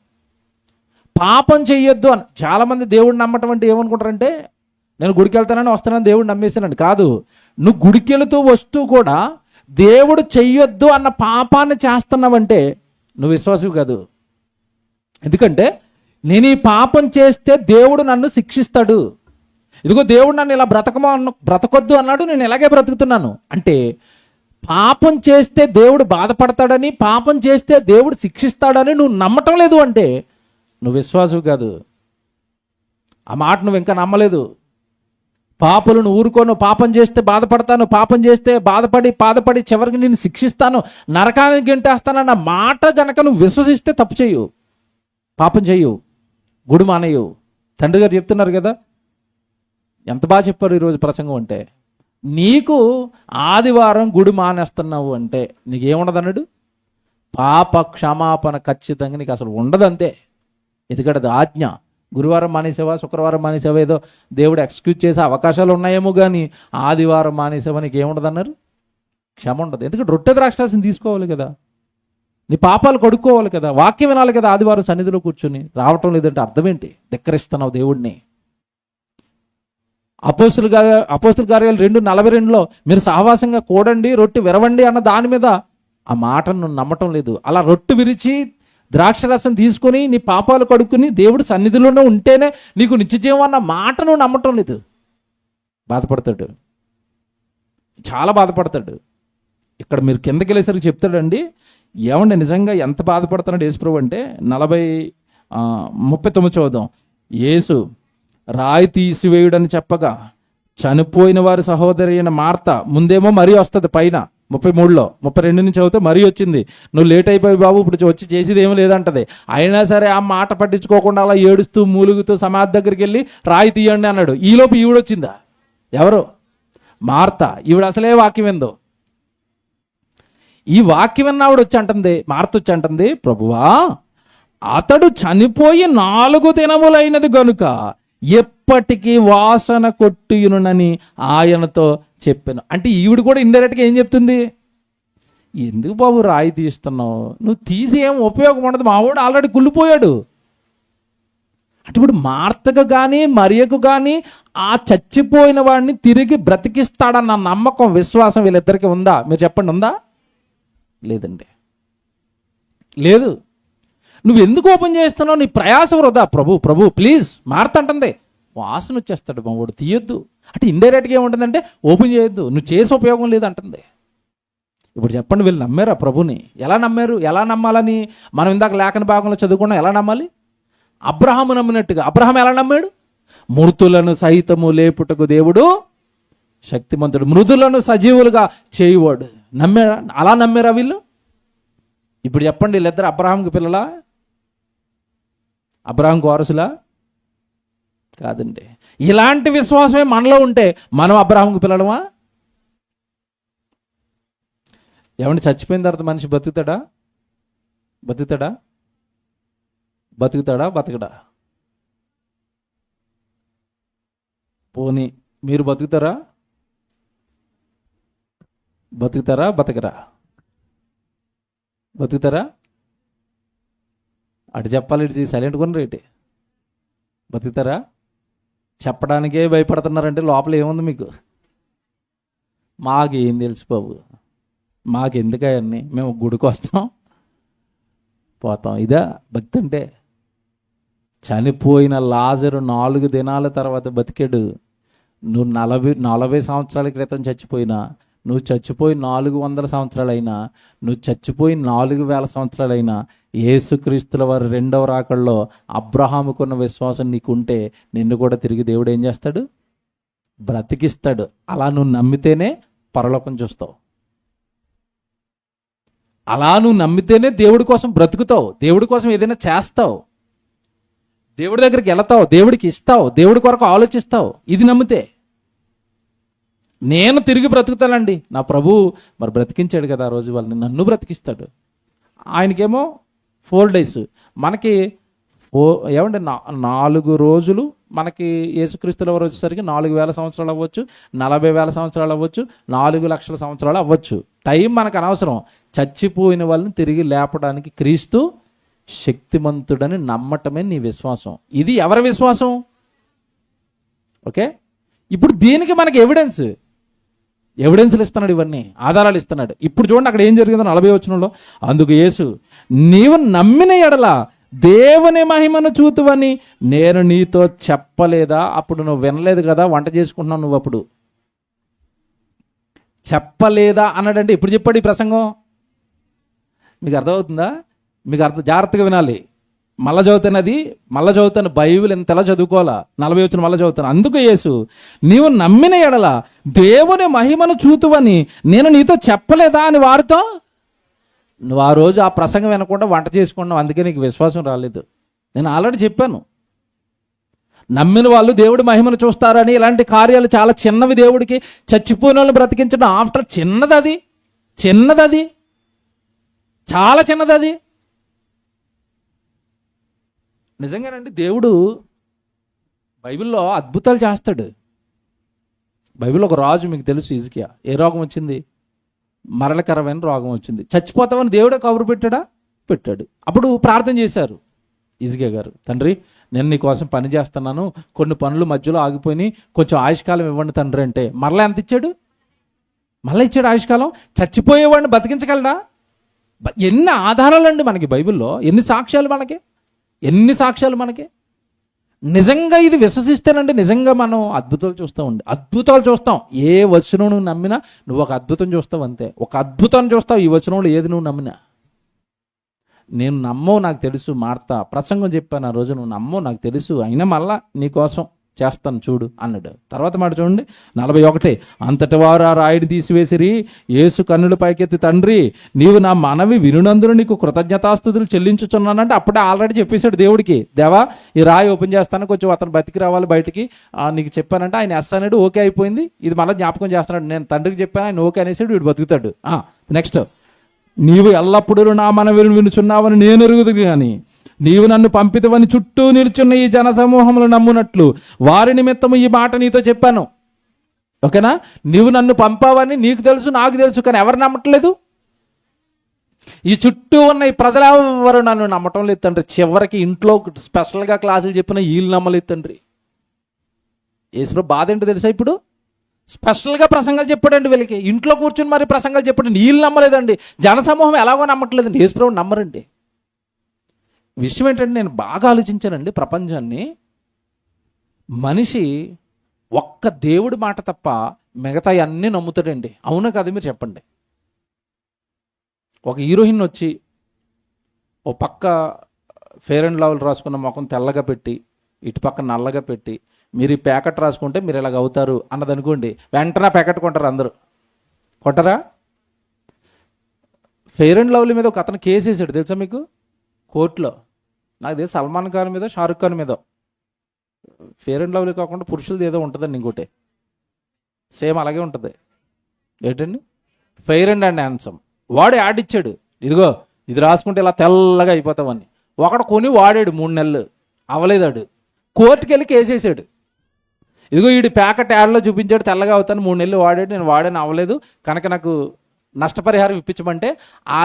పాపం చెయ్యొద్దు అని చాలామంది దేవుడు నమ్మటం అంటే ఏమనుకుంటారంటే, నేను గుడికి వెళ్తానని వస్తానని దేవుడు నమ్మేశానండి. కాదు, నువ్వు గుడికి వెళుతూ వస్తూ కూడా దేవుడు చెయ్యొద్దు అన్న పాపాన్ని చేస్తున్నావంటే నువ్వు విశ్వాసవి కాదు. ఎందుకంటే నేను ఈ పాపం చేస్తే దేవుడు నన్ను శిక్షిస్తాడు, ఇదిగో దేవుడు నన్ను ఇలా బ్రతకొద్దు అన్నాడు, నేను ఇలాగే బ్రతుకుతున్నాను అంటే పాపం చేస్తే దేవుడు బాధపడతాడని, పాపం చేస్తే దేవుడు శిక్షిస్తాడని నువ్వు నమ్మటం లేదు అంటే నువ్వు విశ్వాసవి కాదు. ఆ మాట నువ్వు ఇంకా నమ్మలేదు. పాపులను ఊరుకోను, పాపం చేస్తే బాధపడతాను, పాపం చేస్తే బాధపడి చివరికి నేను శిక్షిస్తాను, నరకానికి గెంటేస్తానన్న మాట గనక నువ్వు విశ్వసిస్తే తప్పు చేయు, పాపం చేయు, గుడి మానేయు. తండ్రి గారు చెప్తున్నారు కదా, ఎంత బాగా చెప్పారు ఈరోజు ప్రసంగం. అంటే నీకు ఆదివారం గుడి మానేస్తున్నావు అంటే నీకేముండదు అన్నాడు? పాప క్షమాపణ ఖచ్చితంగా నీకు అసలు ఉండదు, అంతే. ఎందుకంటే అది ఆజ్ఞ. గురువారం మానేసేవా, శుక్రవారం మానేసేవా, ఏదో దేవుడు ఎక్స్క్యూజ్ చేసే అవకాశాలు ఉన్నాయేమో, కానీ ఆదివారం మానేసేవా నీకు ఏముండదు అన్నారు? క్షమ ఉండదు. ఎందుకంటే రొట్టె ద్రాక్షరసం తీసుకోవాలి కదా, నీ పాపాలు కడుక్కోవాలి కదా, వాక్యం వినాలి కదా. ఆదివారం సన్నిధిలో కూర్చొని రావటం లేదంటే అర్థం ఏంటి? ధిక్కరిస్తున్నావు దేవుడిని. అపోస్తుల కార్యాలు 2:42లో మీరు సహవాసంగా కూడండి, రొట్టె విరవండి అన్న దాని మీద ఆ మాటను నువ్వు నమ్మటం లేదు. అలా రొట్టె విరిచి ద్రాక్షరసం తీసుకొని నీ పాపాలు కడుక్కుని దేవుడు సన్నిధిలోనే ఉంటేనే నీకు నిత్యజీవం అన్న మాట నువ్వు నమ్మటం లేదు. బాధపడతాడు, చాలా బాధపడతాడు. ఇక్కడ మీరు కిందకి వెళ్ళేసరికి చెప్తాడండి, ఏమండి నిజంగా ఎంత బాధపడుతున్నాడు యేసుప్రభు అంటే 39 చూద్దాం. యేసు రాయి తీసివేయుడని చెప్పగా చనిపోయిన వారి సహోదరి అయిన మార్త, ముందేమో మరీ వస్తుంది పైన 33లో 32 నుంచి చదివితే మరీ వచ్చింది, నువ్వు లేట్ అయిపోయి బాబు, ఇప్పుడు వచ్చి చేసేది ఏమీ లేదంటది. అయినా సరే ఆ మాట పట్టించుకోకుండా అలా ఏడుస్తూ మూలుగుతూ సమాధి దగ్గరికి వెళ్ళి రాయి తీయండి అన్నాడు. ఈలోపు ఈవిడొచ్చిందా? ఎవరు? మార్త. ఈవిడ అసలే వాక్యం ఏందో, ఈ వాక్యం విన్నావిడ వచ్చి అంటుంది, మార్త వచ్చి అంటుంది, ప్రభువా అతడు చనిపోయి 4 దినములైనది గనుక ఎప్పటికీ వాసన కొట్టుయునని ఆయనతో చెప్పాను. అంటే ఈవిడ కూడా ఇండైరెక్ట్గా ఏం చెప్తుంది? ఎందుకు బాబు రాయి తీస్తున్నావు, నువ్వు తీసి ఏం ఉపయోగం ఉండదు, మావాడు ఆల్రెడీ కుళ్ళిపోయాడు. అంటే ఇప్పుడు మార్తకు కానీ మరియకు కానీ ఆ చచ్చిపోయిన వాడిని తిరిగి బ్రతికిస్తాడన్న నమ్మకం, విశ్వాసం వీళ్ళిద్దరికీ ఉందా? మీరు చెప్పండి, ఉందా? లేదండి, లేదు. నువ్వు ఎందుకు ఓపెన్ చేస్తున్నావు? నీ ప్రయాస వృధా. ప్రభు ప్లీజ్ మార్త అంటుంది, వాసన వచ్చేస్తాడు మావాడు, తీయొద్దు, అంటే ఇండైరెక్ట్గా ఏముంటుందంటే ఓపెన్ చేయొద్దు, నువ్వు చేసే ఉపయోగం లేదు అంటుంది. ఇప్పుడు చెప్పండి, వీళ్ళు నమ్మారా ప్రభుని? ఎలా నమ్మారు? ఎలా నమ్మాలని మనం ఇందాక లేఖన భాగంలో చదువుకున్నాం. ఎలా నమ్మాలి? అబ్రహాము నమ్మినట్టుగా. అబ్రహాం ఎలా నమ్మాడు? మృతులను సహితము లేపుటకు దేవుడు శక్తిమంతుడు, మృతులను సజీవులుగా చేయువాడు. నమ్మారా? అలా నమ్మారా వీళ్ళు? ఇప్పుడు చెప్పండి, వీళ్ళిద్దరు అబ్రహాంకి పిల్లలా? అబ్రహాంకు వారసులా? కాదండి. ఇలాంటి విశ్వాసమే మనలో ఉంటే మనం అబ్రహాంకు పిల్లలమా? ఏమంటే చచ్చిపోయిన తర్వాత మనిషి బతుకుతాడా? బతుకుతాడా? బతుకుతాడా? బతకడా? పోనీ మీరు బతుకుతారా? బతుకుతారా? బతకరా? బతుకుతారా? అటు చెప్పాలి, ఇటు సైలెంట్ కొని రేటే. బతుకుతారా? చెప్పడానికే భయపడుతున్నారంటే లోపల ఏముంది మీకు? మాకేం తెలుసు బాబు, మాకెందుకన్నీ, మేము గుడికి వస్తాం పోతాం. ఇదా భక్తి అంటే? చనిపోయిన లాజరు 4 దినాల తర్వాత బతికాడు. నువ్వు 40 సంవత్సరాల క్రితం చచ్చిపోయినా, నువ్వు చచ్చిపోయి 400 సంవత్సరాలైనా, నువ్వు చచ్చిపోయి 4000 సంవత్సరాలైనా, యేసుక్రీస్తుల వారి 2వ రాకడలో అబ్రహాముకున్న విశ్వాసం నీకుంటే నిన్ను కూడా తిరిగి దేవుడు ఏం చేస్తాడు? బ్రతికిస్తాడు. అలా నువ్వు నమ్మితేనే పరలోకం చూస్తావు. అలా నువ్వు నమ్మితేనే దేవుడి కోసం బ్రతుకుతావు, దేవుడి కోసం ఏదైనా చేస్తావు, దేవుడి దగ్గరికి వెళతావు, దేవుడికి ఇస్తావు, దేవుడి కొరకు ఆలోచిస్తావు. ఇది నమ్మితే. నేను తిరిగి బ్రతుకుతానండి, నా ప్రభు మరి బ్రతికించాడు కదా ఆ రోజు, వాళ్ళని నన్ను బ్రతికిస్తాడు. ఆయనకేమో 4 days, మనకి ఏమంటే 4 రోజులు. మనకి యేసుక్రీస్తుల వారు వచ్చేసరికి 4000 సంవత్సరాలు అవ్వచ్చు, 40,000 సంవత్సరాలు అవ్వచ్చు, 4 లక్షల సంవత్సరాలు అవ్వచ్చు. టైం మనకు అనవసరం. చచ్చిపోయిన వాళ్ళని తిరిగి లేపడానికి క్రీస్తు శక్తిమంతుడని నమ్మటమే నీ విశ్వాసం. ఇది ఎవరి విశ్వాసం? ఓకే, ఇప్పుడు దీనికి మనకి ఎవిడెన్స్లు ఇస్తున్నాడు, ఇవన్నీ ఆధారాలు ఇస్తున్నాడు. ఇప్పుడు చూడండి అక్కడ ఏం జరిగిందో 40వ వచనంలో, అందుకు యేసు, నీవు నమ్మిన ఎడల దేవుని మహిమను చూతువని నేను నీతో చెప్పలేదా? అప్పుడు నువ్వు వినలేదు కదా, వంట చేసుకుంటున్నావు నువ్వు, అప్పుడు చెప్పలేదా అన్నాడంటే ఇప్పుడు చెప్పాడు ఈ ప్రసంగం. మీకు అర్థమవుతుందా? మీకు జాగ్రత్తగా వినాలి. మళ్ళా చదువుతాను బైబిల్ ఎంతలా చదువుకోవాలా. 40 వచనం మళ్ళా చదువుతాను. అందుకు యేసు, నీవు నమ్మిన ఎడల దేవుని మహిమను చూతువని నేను నీతో చెప్పలేదా అని వారితో. నువ్వు ఆ రోజు ఆ ప్రసంగం వినకుండా వంట చేసుకున్నావు, అందుకే నీకు విశ్వాసం రాలేదు. నేను ఆల్రెడీ చెప్పాను, నమ్మిన వాళ్ళు దేవుడి మహిమను చూస్తారని. ఇలాంటి కార్యాలు చాలా చిన్నవి, దేవుడికి చచ్చిపోయిన వాళ్ళని బ్రతికించడం ఆఫ్టర్ చిన్నది, చాలా చిన్నది. నిజంగానండి, దేవుడు బైబిల్లో అద్భుతాలు చేస్తాడు. బైబిల్లో ఒక రాజు, మీకు తెలుసు, హిజ్కియా. ఏ రోగం వచ్చింది? మరణకరమైన రోగం వచ్చింది. చచ్చిపోతామని దేవుడే కబురు పెట్టాడు. అప్పుడు ప్రార్థన చేశారు హిజ్కియా గారు, తండ్రి నేను నీ కోసం పని చేస్తున్నాను, కొన్ని పనులు మధ్యలో ఆగిపోయి కొంచెం ఆయుష్కాలం ఇవ్వండి తండ్రి అంటే మరలా ఎంత ఇచ్చాడు? మళ్ళీ ఇచ్చాడు ఆయుష్కాలం. చచ్చిపోయేవాడిని బతికించగలడా? ఎన్ని ఆధారాలండి మనకి బైబిల్లో, ఎన్ని సాక్ష్యాలు మనకి. నిజంగా ఇది విశ్వసిస్తేనండి నిజంగా మనం అద్భుతాలు చూస్తాం. ఏ వచనం నువ్వు నమ్మినా నువ్వు ఒక అద్భుతం చూస్తావు, అంతే. ఒక అద్భుతాన్ని చూస్తావు ఈ వచనంలో, ఏది నువ్వు నమ్మినా. నేను నమ్మో నాకు తెలుసు, మార్తా ప్రసంగం చెప్పాను ఆ రోజు, నువ్వు నమ్మో నాకు తెలుసు, అయినా మళ్ళా నీకోసం చేస్తాను చూడు అన్నాడు. తర్వాత మాట చూడండి 41, అంతటి వారు ఆ రాయిని తీసివేసిరి. యేసు కన్నుల పైకెత్తి, తండ్రి నీవు నా మనవి వినునందున నీకు కృతజ్ఞతాస్తుతులు చెల్లించుచున్నానంటే అప్పుడే ఆల్రెడీ చెప్పేశాడు దేవుడికి, దేవా ఈ రాయి ఓపెన్ చేస్తాను, కొంచెం అతను బతికి రావాలి బయటికి, నీకు చెప్పానంటే ఆయన ఎస్ అన్నాడు, ఓకే అయిపోయింది. ఇది మళ్ళీ జ్ఞాపకం చేస్తున్నాడు, నేను తండ్రికి చెప్పాను, ఆయన ఓకే అనేసాడు, వీడు బతుకుతాడు. నెక్స్ట్, నీవు ఎల్లప్పుడూ నా మనవి వినుచున్నావని నేను ఎరుగుదు, కానీ నీవు నన్ను పంపితవని చుట్టూ నిల్చున్న ఈ జనసమూహములు నమ్మునట్లు వారి నిమిత్తము ఈ మాట నీతో చెప్పాను. ఓకేనా? నీవు నన్ను పంపావని నీకు తెలుసు, నాకు తెలుసు, కానీ ఎవరు నమ్మట్లేదు? ఈ చుట్టూ ఉన్న ఈ ప్రజలు ఎవరు నన్ను నమ్మటం లేదు తండ్రి. చివరికి ఇంట్లో స్పెషల్గా క్లాసులు చెప్పిన వీళ్ళు నమ్మలేదు తండ్రి. యేసు బాధ ఏంటో తెలుసా? ఇప్పుడు స్పెషల్గా ప్రసంగాలు చెప్పాడండి వీళ్ళకి, ఇంట్లో కూర్చుని మరి ప్రసంగాలు చెప్పాడండి, వీళ్ళు నమ్మలేదండి. జనసమూహం ఎలాగో నమ్మట్లేదండి, యేసు నమ్మరండి. విషయం ఏంటంటే, నేను బాగా ఆలోచించానండి ప్రపంచాన్ని. మనిషి ఒక్క దేవుడి మాట తప్ప మిగతా అన్నీ నమ్ముతాడండి. అవునా కదా మీరు చెప్పండి. ఒక హీరోయిన్ వచ్చి ఓ పక్క ఫెయిర్ అండ్ లవ్లీ రాసుకున్న ముఖం తెల్లగా పెట్టి ఇటు పక్క నల్లగా పెట్టి మీరు ఈ ప్యాకెట్ రాసుకుంటే మీరు ఇలాగ అవుతారు అన్నది అనుకోండి, వెంటనే ప్యాకెట్ కొంటారు అందరూ. కొంటారా? ఫెయిర్ అండ్ లవ్లీ మీద ఒక అతను కేసు వేసాడు తెలుసా మీకు, కోర్టులో. నాకు తెలిసి సల్మాన్ ఖాన్ మీద, షారుఖ్ ఖాన్ మీద. ఫెయిర్ అండ్ లవ్లీ కాకుండా పురుషులది ఏదో ఉంటుందండి ఇంకోటి, సేమ్ అలాగే ఉంటుంది. ఏంటండి? Fair and handsome. వాడు యాడ్ ఇచ్చాడు, ఇదిగో ఇది రాసుకుంటే ఇలా తెల్లగా అయిపోతామని. ఒకడు కొని వాడాడు 3 నెలలు, అవలేదాడు. కోర్టుకి వెళ్ళి కేసేసాడు. ఇదిగో వీడి ప్యాకెట్ యాడ్లో చూపించాడు తెల్లగా అవుతాను, 3 నెలలు వాడాడు, నేను వాడాను అవ్వలేదు కనుక నాకు నష్టపరిహారం ఇప్పించమంటే ఆ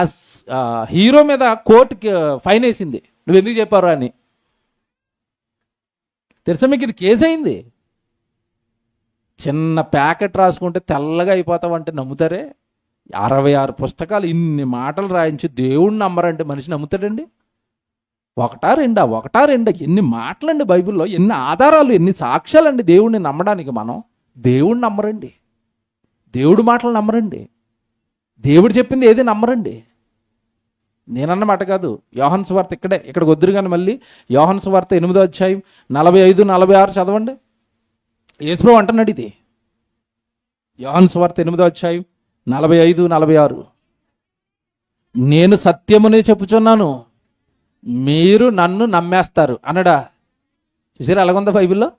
హీరో మీద కోర్టుకి ఫైన్ వేసింది, నువ్వు ఎందుకు చెప్పారు అని. తెలుసా మీకు, ఇది కేసు అయింది. చిన్న ప్యాకెట్ రాసుకుంటే తెల్లగా అయిపోతావంటే నమ్ముతారే? 66 పుస్తకాలు ఇన్ని మాటలు రాయించి దేవుణ్ణి నమ్మరంటే మనిషి నమ్ముతాడండి? ఒకటా రెండా ఎన్ని మాటలండి బైబిల్లో, ఎన్ని ఆధారాలు, ఎన్ని సాక్ష్యాలండి దేవుణ్ణి నమ్మడానికి. మనం దేవుణ్ణి నమ్మరండి, దేవుడి మాటలు నమ్మరండి, దేవుడు చెప్పింది ఏది నమ్మరండి. నేనన్నమాట కాదు, యోహాను సువార్త ఇక్కడికి వద్దురు కానీ మళ్ళీ యోహాను సువార్త 8వ అధ్యాయం 45-46 చదవండి. యేసు అంటున్నాడు ఇది. యోహాను సువార్త 8వ అధ్యాయం 45-46. నేను సత్యమునే చెప్పుచున్నాను, మీరు నన్ను నమ్మేస్తారు అన్నాడా? చూసారా అలాగుందా బైబిల్లో?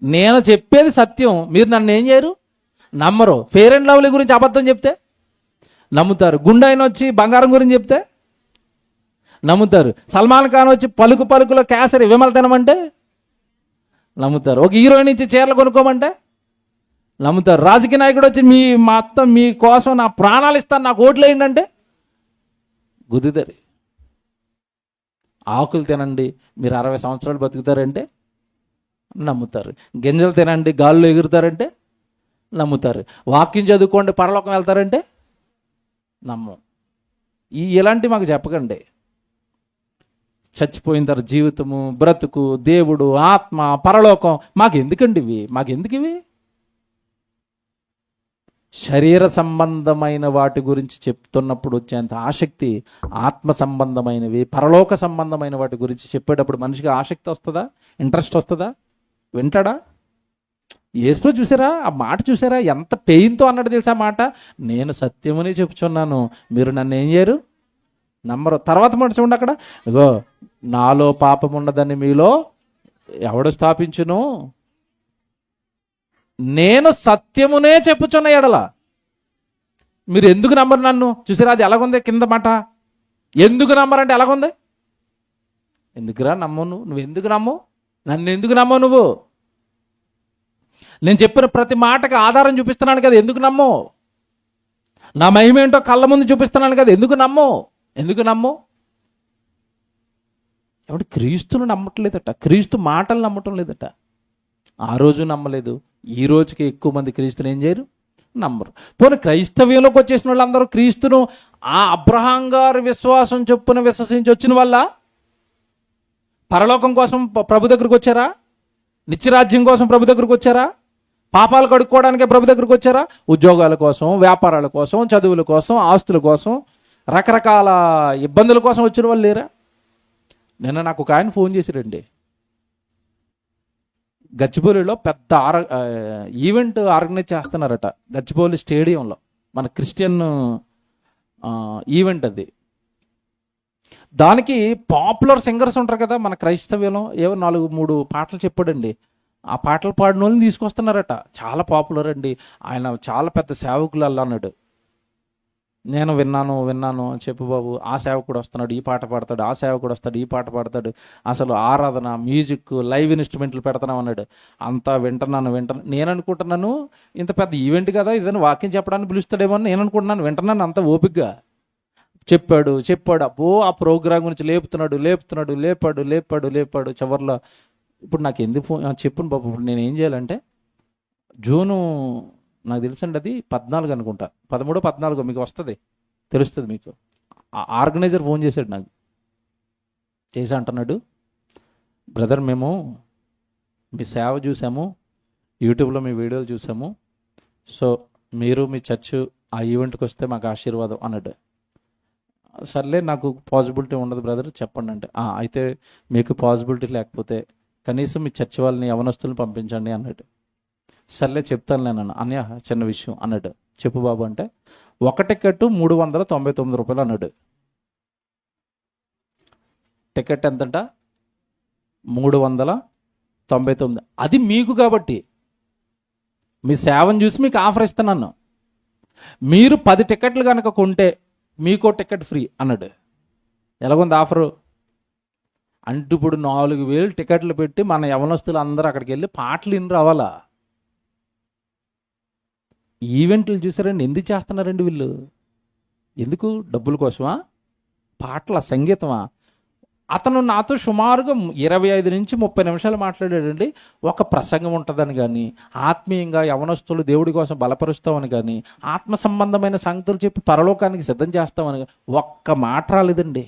నేను చెప్పేది సత్యం, మీరు నన్ను ఏం చేయరు? నమ్మరు. ఫెయిర్ అండ్ లవ్లీ గురించి అబద్ధం చెప్తే నమ్ముతారు. గుండాయిన వచ్చి బంగారం గురించి చెప్తే నమ్ముతారు. సల్మాన్ ఖాన్ వచ్చి పలుకులో కేసరి విమల తినమంటే నమ్ముతారు. ఒక హీరోయిన్ ఇచ్చి చీరలు కొనుక్కోమంటే నమ్ముతారు. రాజకీయ నాయకుడు వచ్చి మొత్తం మీ కోసం నా ప్రాణాలు ఇస్తాను, నాకు ఓట్లు వేయండి అంటే గుద్దుతారు. ఆకులు తినండి మీరు 60 సంవత్సరాలు బతుకుతారంటే నమ్ముతారు. గింజలు తినండి గాల్లో ఎగురుతారంటే నమ్ముతారు. వాక్యం చదువుకోండి పరలోకం వెళ్తారంటే నమ్మం. ఇలాంటి మాకు చెప్పకండి. చచ్చిపోయిన తర్వాత జీవితము, బ్రతుకు, దేవుడు, ఆత్మ, పరలోకం మాకు ఎందుకండి ఇవి? మాకెందుకు ఇవి? శరీర సంబంధమైన వాటి గురించి చెప్తున్నప్పుడు వచ్చేంత ఆసక్తి ఆత్మ సంబంధమైనవి, పరలోక సంబంధమైన వాటి గురించి చెప్పేటప్పుడు మనిషికి ఆసక్తి వస్తుందా? ఇంట్రెస్ట్ వస్తుందా? వింటాడా? యేసు చూసారా ఆ మాట? చూసారా ఎంత పెయిన్తో అన్నాడు తెలుసా మాట? నేను సత్యమని చెప్పుచున్నాను, మీరు నన్ను ఏం చేయరు? నమ్మరు. తర్వాత మాట చూడండి అక్కడ, ఇగో నాలో పాపం ఉండదని మీలో ఎవడు స్థాపించును? నేను సత్యమునే చెప్పుచున్న ఎడల మీరు ఎందుకు నమ్మరు నన్ను? చూసారా అది ఎలాగుంది కింద మాట? ఎందుకు నమ్మరంటే ఎలాగుంది? ఎందుకురా నమ్మవు నువ్వు ఎందుకు నమ్మవు? నన్ను ఎందుకు నమ్మవు నువ్వు? నేను చెప్పిన ప్రతి మాటకి ఆధారం చూపిస్తున్నాను కదా, ఎందుకు నమ్మవు? నా మహిమ ఏంటో కళ్ళ ముందు చూపిస్తున్నాను కదా, ఎందుకు నమ్మవు? ఎందుకు నమ్మవు? ఎవడు క్రీస్తును నమ్మట్లేదట, క్రీస్తు మాటలు నమ్మటం లేదట. ఆ రోజు నమ్మలేదు, ఈ రోజుకి ఎక్కువ మంది క్రీస్తుని ఏం చేయరు? నమ్మరు. పోనీ క్రైస్తవ్యంలోకి వచ్చేసిన వాళ్ళందరూ క్రీస్తును ఆ అబ్రహాం గారు విశ్వాసం చొప్పున విశ్వసించి వచ్చిన వల్ల పరలోకం కోసం ప్రభు దగ్గరకు వచ్చారా? నిత్యరాజ్యం కోసం ప్రభు దగ్గరకు వచ్చారా? పాపాలు కడుక్కోవడానికే ప్రభు దగ్గరకు వచ్చారా? ఉద్యోగాల కోసం, వ్యాపారాల కోసం, చదువుల కోసం, ఆస్తుల కోసం, రకరకాల ఇబ్బందుల కోసం వచ్చిన వాళ్ళు లేరా? నిన్న నాకు ఒక ఆయన ఫోన్ చేసిరండి. గచ్చిబౌలిలో పెద్ద ఈవెంట్ ఆర్గనైజ్ చేస్తున్నారట గచ్చిబౌలి స్టేడియంలో. మన క్రిస్టియన్ ఈవెంట్ అది. దానికి పాపులర్ సింగర్స్ ఉంటారు కదా మన క్రైస్తవ్యంలో, ఏవో 4-3 పాటలు చెప్పాడండి. ఆ పాటలు పాడిన వాళ్ళని తీసుకొస్తున్నారట. చాలా పాపులర్ అండి ఆయన, చాలా పెద్ద సేవకులు అన్నాడు. నేను విన్నాను చెప్పు బాబు, ఆ సేవకుడు వస్తున్నాడు, ఈ పాట పాడతాడు, ఆ సేవకుడు వస్తాడు, ఈ పాట పాడతాడు, అసలు ఆరాధన, మ్యూజిక్, లైవ్ ఇన్స్ట్రుమెంట్లు పెడతాం అన్నాడు. అంతా వింటున్నాను. నేను అనుకుంటున్నాను ఇంత పెద్ద ఈవెంట్ కదా, ఇదని వాక్యం చెప్పడానికి పిలుస్తాడేమో అని నేను అనుకుంటున్నాను. వింటున్నాను అంత ఓపికగా. చెప్పాడు. అబ్బో ఆ ప్రోగ్రాం గురించి లేపాడు. చివర్లో ఇప్పుడు నాకు ఎందుకు ఫోన్ చెప్పును బాబు, ఇప్పుడు నేను ఏం చేయాలంటే జూను నాకు తెలుసండి అది 14 అనుకుంటా, 13-14 మీకు వస్తుంది, తెలుస్తుంది మీకు. ఆర్గనైజర్ ఫోన్ చేశాడు నాకు, చేసి అంటున్నాడు, బ్రదర్ మేము మీ సేవ చూసాము, యూట్యూబ్లో మీ వీడియోలు చూసాము. సో మీరు మీ చర్చ్ ఆ ఈవెంట్కి వస్తే మాకు ఆశీర్వాదం అన్నాడు. సర్లే, నాకు పాసిబిలిటీ ఉండదు బ్రదర్, చెప్పండి అంటే, అయితే మీకు పాసిబిలిటీ లేకపోతే కనీసం మీ చర్చ్ వాళ్ళని యవనస్తులను పంపించండి అన్నాడు. సర్లే చెప్తాను నేను అన్నయ్య, చిన్న విషయం అన్నాడు. చెప్పు బాబు అంటే, ఒక టికెట్ 399 రూపాయలు అన్నాడు. టికెట్ ఎంతంట? 399. అది మీకు కాబట్టి, మీ సేవను చూసి మీకు ఆఫర్ ఇస్తున్నాను. మీరు 10 టికెట్లు కనుక కొంటే మీకో టికెట్ ఫ్రీ అన్నాడు. ఎలాగుంది ఆఫరు అంటే, ఇప్పుడు 4,000 టికెట్లు పెట్టి మన యవనస్తులు అందరూ అక్కడికి వెళ్ళి పాటలు విని రావాలా? ఈవెంట్లు చూసారండి, ఎందుకు చేస్తున్నారండి వీళ్ళు? ఎందుకు? డబ్బుల కోసమా? పాటల సంగీతమా? అతను నాతో సుమారుగా 25 నుంచి 30 నిమిషాలు మాట్లాడాడండి. ఒక ప్రసంగం ఉంటుందని కానీ, ఆత్మీయంగా యవనస్తులు దేవుడి కోసం బలపరుస్తామని కానీ, ఆత్మ సంబంధమైన సంగతులు చెప్పి పరలోకానికి సిద్ధం చేస్తామని కానీ ఒక్క మాట రాలేదండి.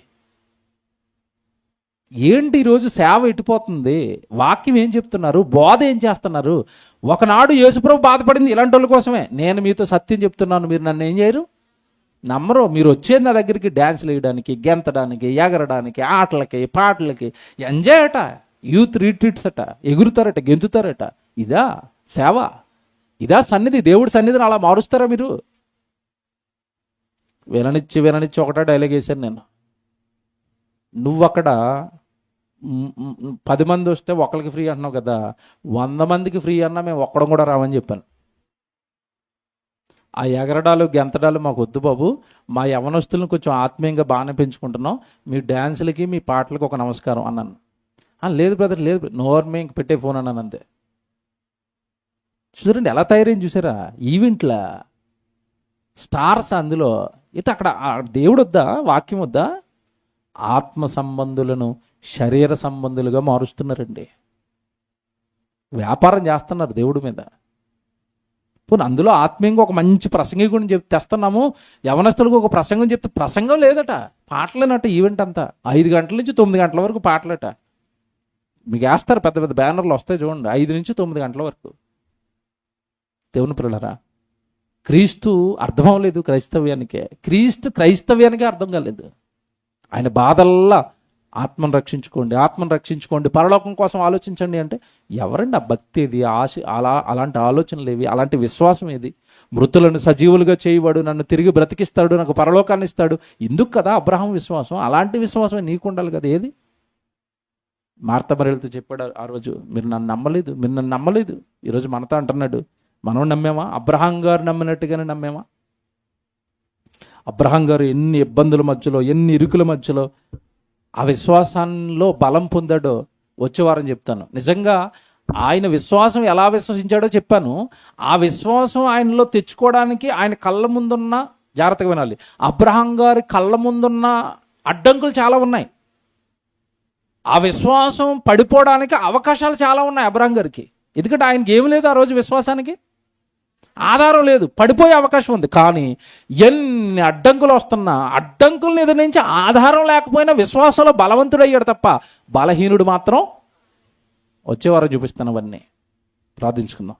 ఏంటి ఈరోజు సేవ ఎట్టిపోతుంది? వాక్యం ఏం చెప్తున్నారు? బోధ ఏం చేస్తున్నారు? ఒకనాడు యేసుప్రభు బాధపడింది ఇలాంటి వాళ్ళ కోసమే. నేను మీతో సత్యం చెప్తున్నాను, మీరు నన్ను ఏం చేయరు, నమ్మరు. మీరు వచ్చేది నా దగ్గరికి డ్యాన్స్లు వేయడానికి, గెంతడానికి, ఎగరడానికి, ఆటలకి, పాటలకి, ఎంజాయ్ అట, యూత్ రిట్రీట్స్ అట, ఎగురుతారట, గెంతుతారట. ఇదా సేవ? ఇదా సన్నిధి? దేవుడి సన్నిధిని అలా మారుస్తారా మీరు? విననిచ్చి ఒకటే డైలాగ్ వేశాను నేను. నువ్వు అక్కడ 10 మంది వస్తే ఒకరికి ఫ్రీ అంటున్నావు కదా, 100 మందికి ఫ్రీ అన్నా మేము ఒక్కడం కూడా రామని చెప్పాను. ఆ ఎగరడాలు గెంతడాలు మాకు వద్దు బాబు, మా యవనస్తులను కొంచెం ఆత్మీయంగా బాగానే పెంచుకుంటున్నాం, మీ డ్యాన్సులకి మీ పాటలకు ఒక నమస్కారం అన్నాను. లేదు బ్రదర్, లేదు, నోర్మే ఇంక పెట్టే ఫోన్ అన్నాను అంతే. చూడండి ఎలా తయారైంది, చూసారా? ఈవెంట్లా స్టార్స్ అందులో. ఇటు అక్కడ దేవుడు వద్దా? వాక్యం వద్దా? ఆత్మ సంబంధులను శరీర సంబంధులుగా మారుస్తున్నారండి. వ్యాపారం చేస్తున్నారు దేవుడి మీద. పోనీ అందులో ఆత్మీయంగా ఒక మంచి ప్రసంగికుడిని తెస్తున్నాము, యవనస్తులకు ఒక ప్రసంగం చెప్తే ప్రసంగం లేదట, పాటలేనట. ఈవెంట్ అంతా 5 గంటల నుంచి 9 గంటల వరకు పాటలట. మీకు వేస్తారు పెద్ద పెద్ద బ్యానర్లు వస్తాయి చూడండి, 5 నుంచి 9 గంటల వరకు. దేవుని పిల్లలారా, క్రీస్తు అర్థం అవ్వలేదు క్రైస్తవ్యానికే. క్రైస్తవ్యానికే అర్థం కాలేదు. ఆయన బాధల్లా ఆత్మను రక్షించుకోండి, పరలోకం కోసం ఆలోచించండి అంటే ఎవరండి? ఆ భక్తి ఏది? అలాంటి ఆలోచనలు ఏవి? అలాంటి విశ్వాసం ఏది? మృతులను సజీవులుగా చేయవాడు, నన్ను తిరిగి బ్రతికిస్తాడు, నాకు పరలోకాన్ని ఇస్తాడు, ఇందుకు కదా అబ్రహాం విశ్వాసం. అలాంటి విశ్వాసమే నీకు ఉండాలి కదా. ఏది? మార్త మరియలతో చెప్పాడు ఆ రోజు, మీరు నన్ను నమ్మలేదు. ఈరోజు మనతో అంటున్నాడు, మనం నమ్మామా? అబ్రహాం గారు నమ్మినట్టుగానే నమ్మామా? అబ్రహాం గారు ఎన్ని ఇబ్బందుల మధ్యలో, ఎన్ని ఇరుకుల మధ్యలో ఆ విశ్వాసంలో బలం పొందాడో వచ్చే వారం చెప్తాను. నిజంగా ఆయన విశ్వాసం ఎలా విశ్వసించాడో చెప్పాను. ఆ విశ్వాసం ఆయనలో తెచ్చుకోవడానికి ఆయన కళ్ళ ముందున్న, జాగ్రత్తగా వినాలి, అబ్రహాం గారి కళ్ళ ముందున్న అడ్డంకులు చాలా ఉన్నాయి. ఆ విశ్వాసం పడిపోవడానికి అవకాశాలు చాలా ఉన్నాయి అబ్రహాం గారికి. ఎందుకంటే ఆయనకి ఏమి లేదు ఆ రోజు, విశ్వాసానికి ఆధారం లేదు, పడిపోయే అవకాశం ఉంది. కానీ ఎన్ని అడ్డంకులు వస్తున్నా, అడ్డంకులను ఎదురించి ఆధారం లేకపోయినా విశ్వాసంలో బలవంతుడయ్యాడు తప్ప బలహీనుడు మాత్రం. వచ్చేవారు చూపిస్తాను అవన్నీ. ప్రార్థించుకుందాం.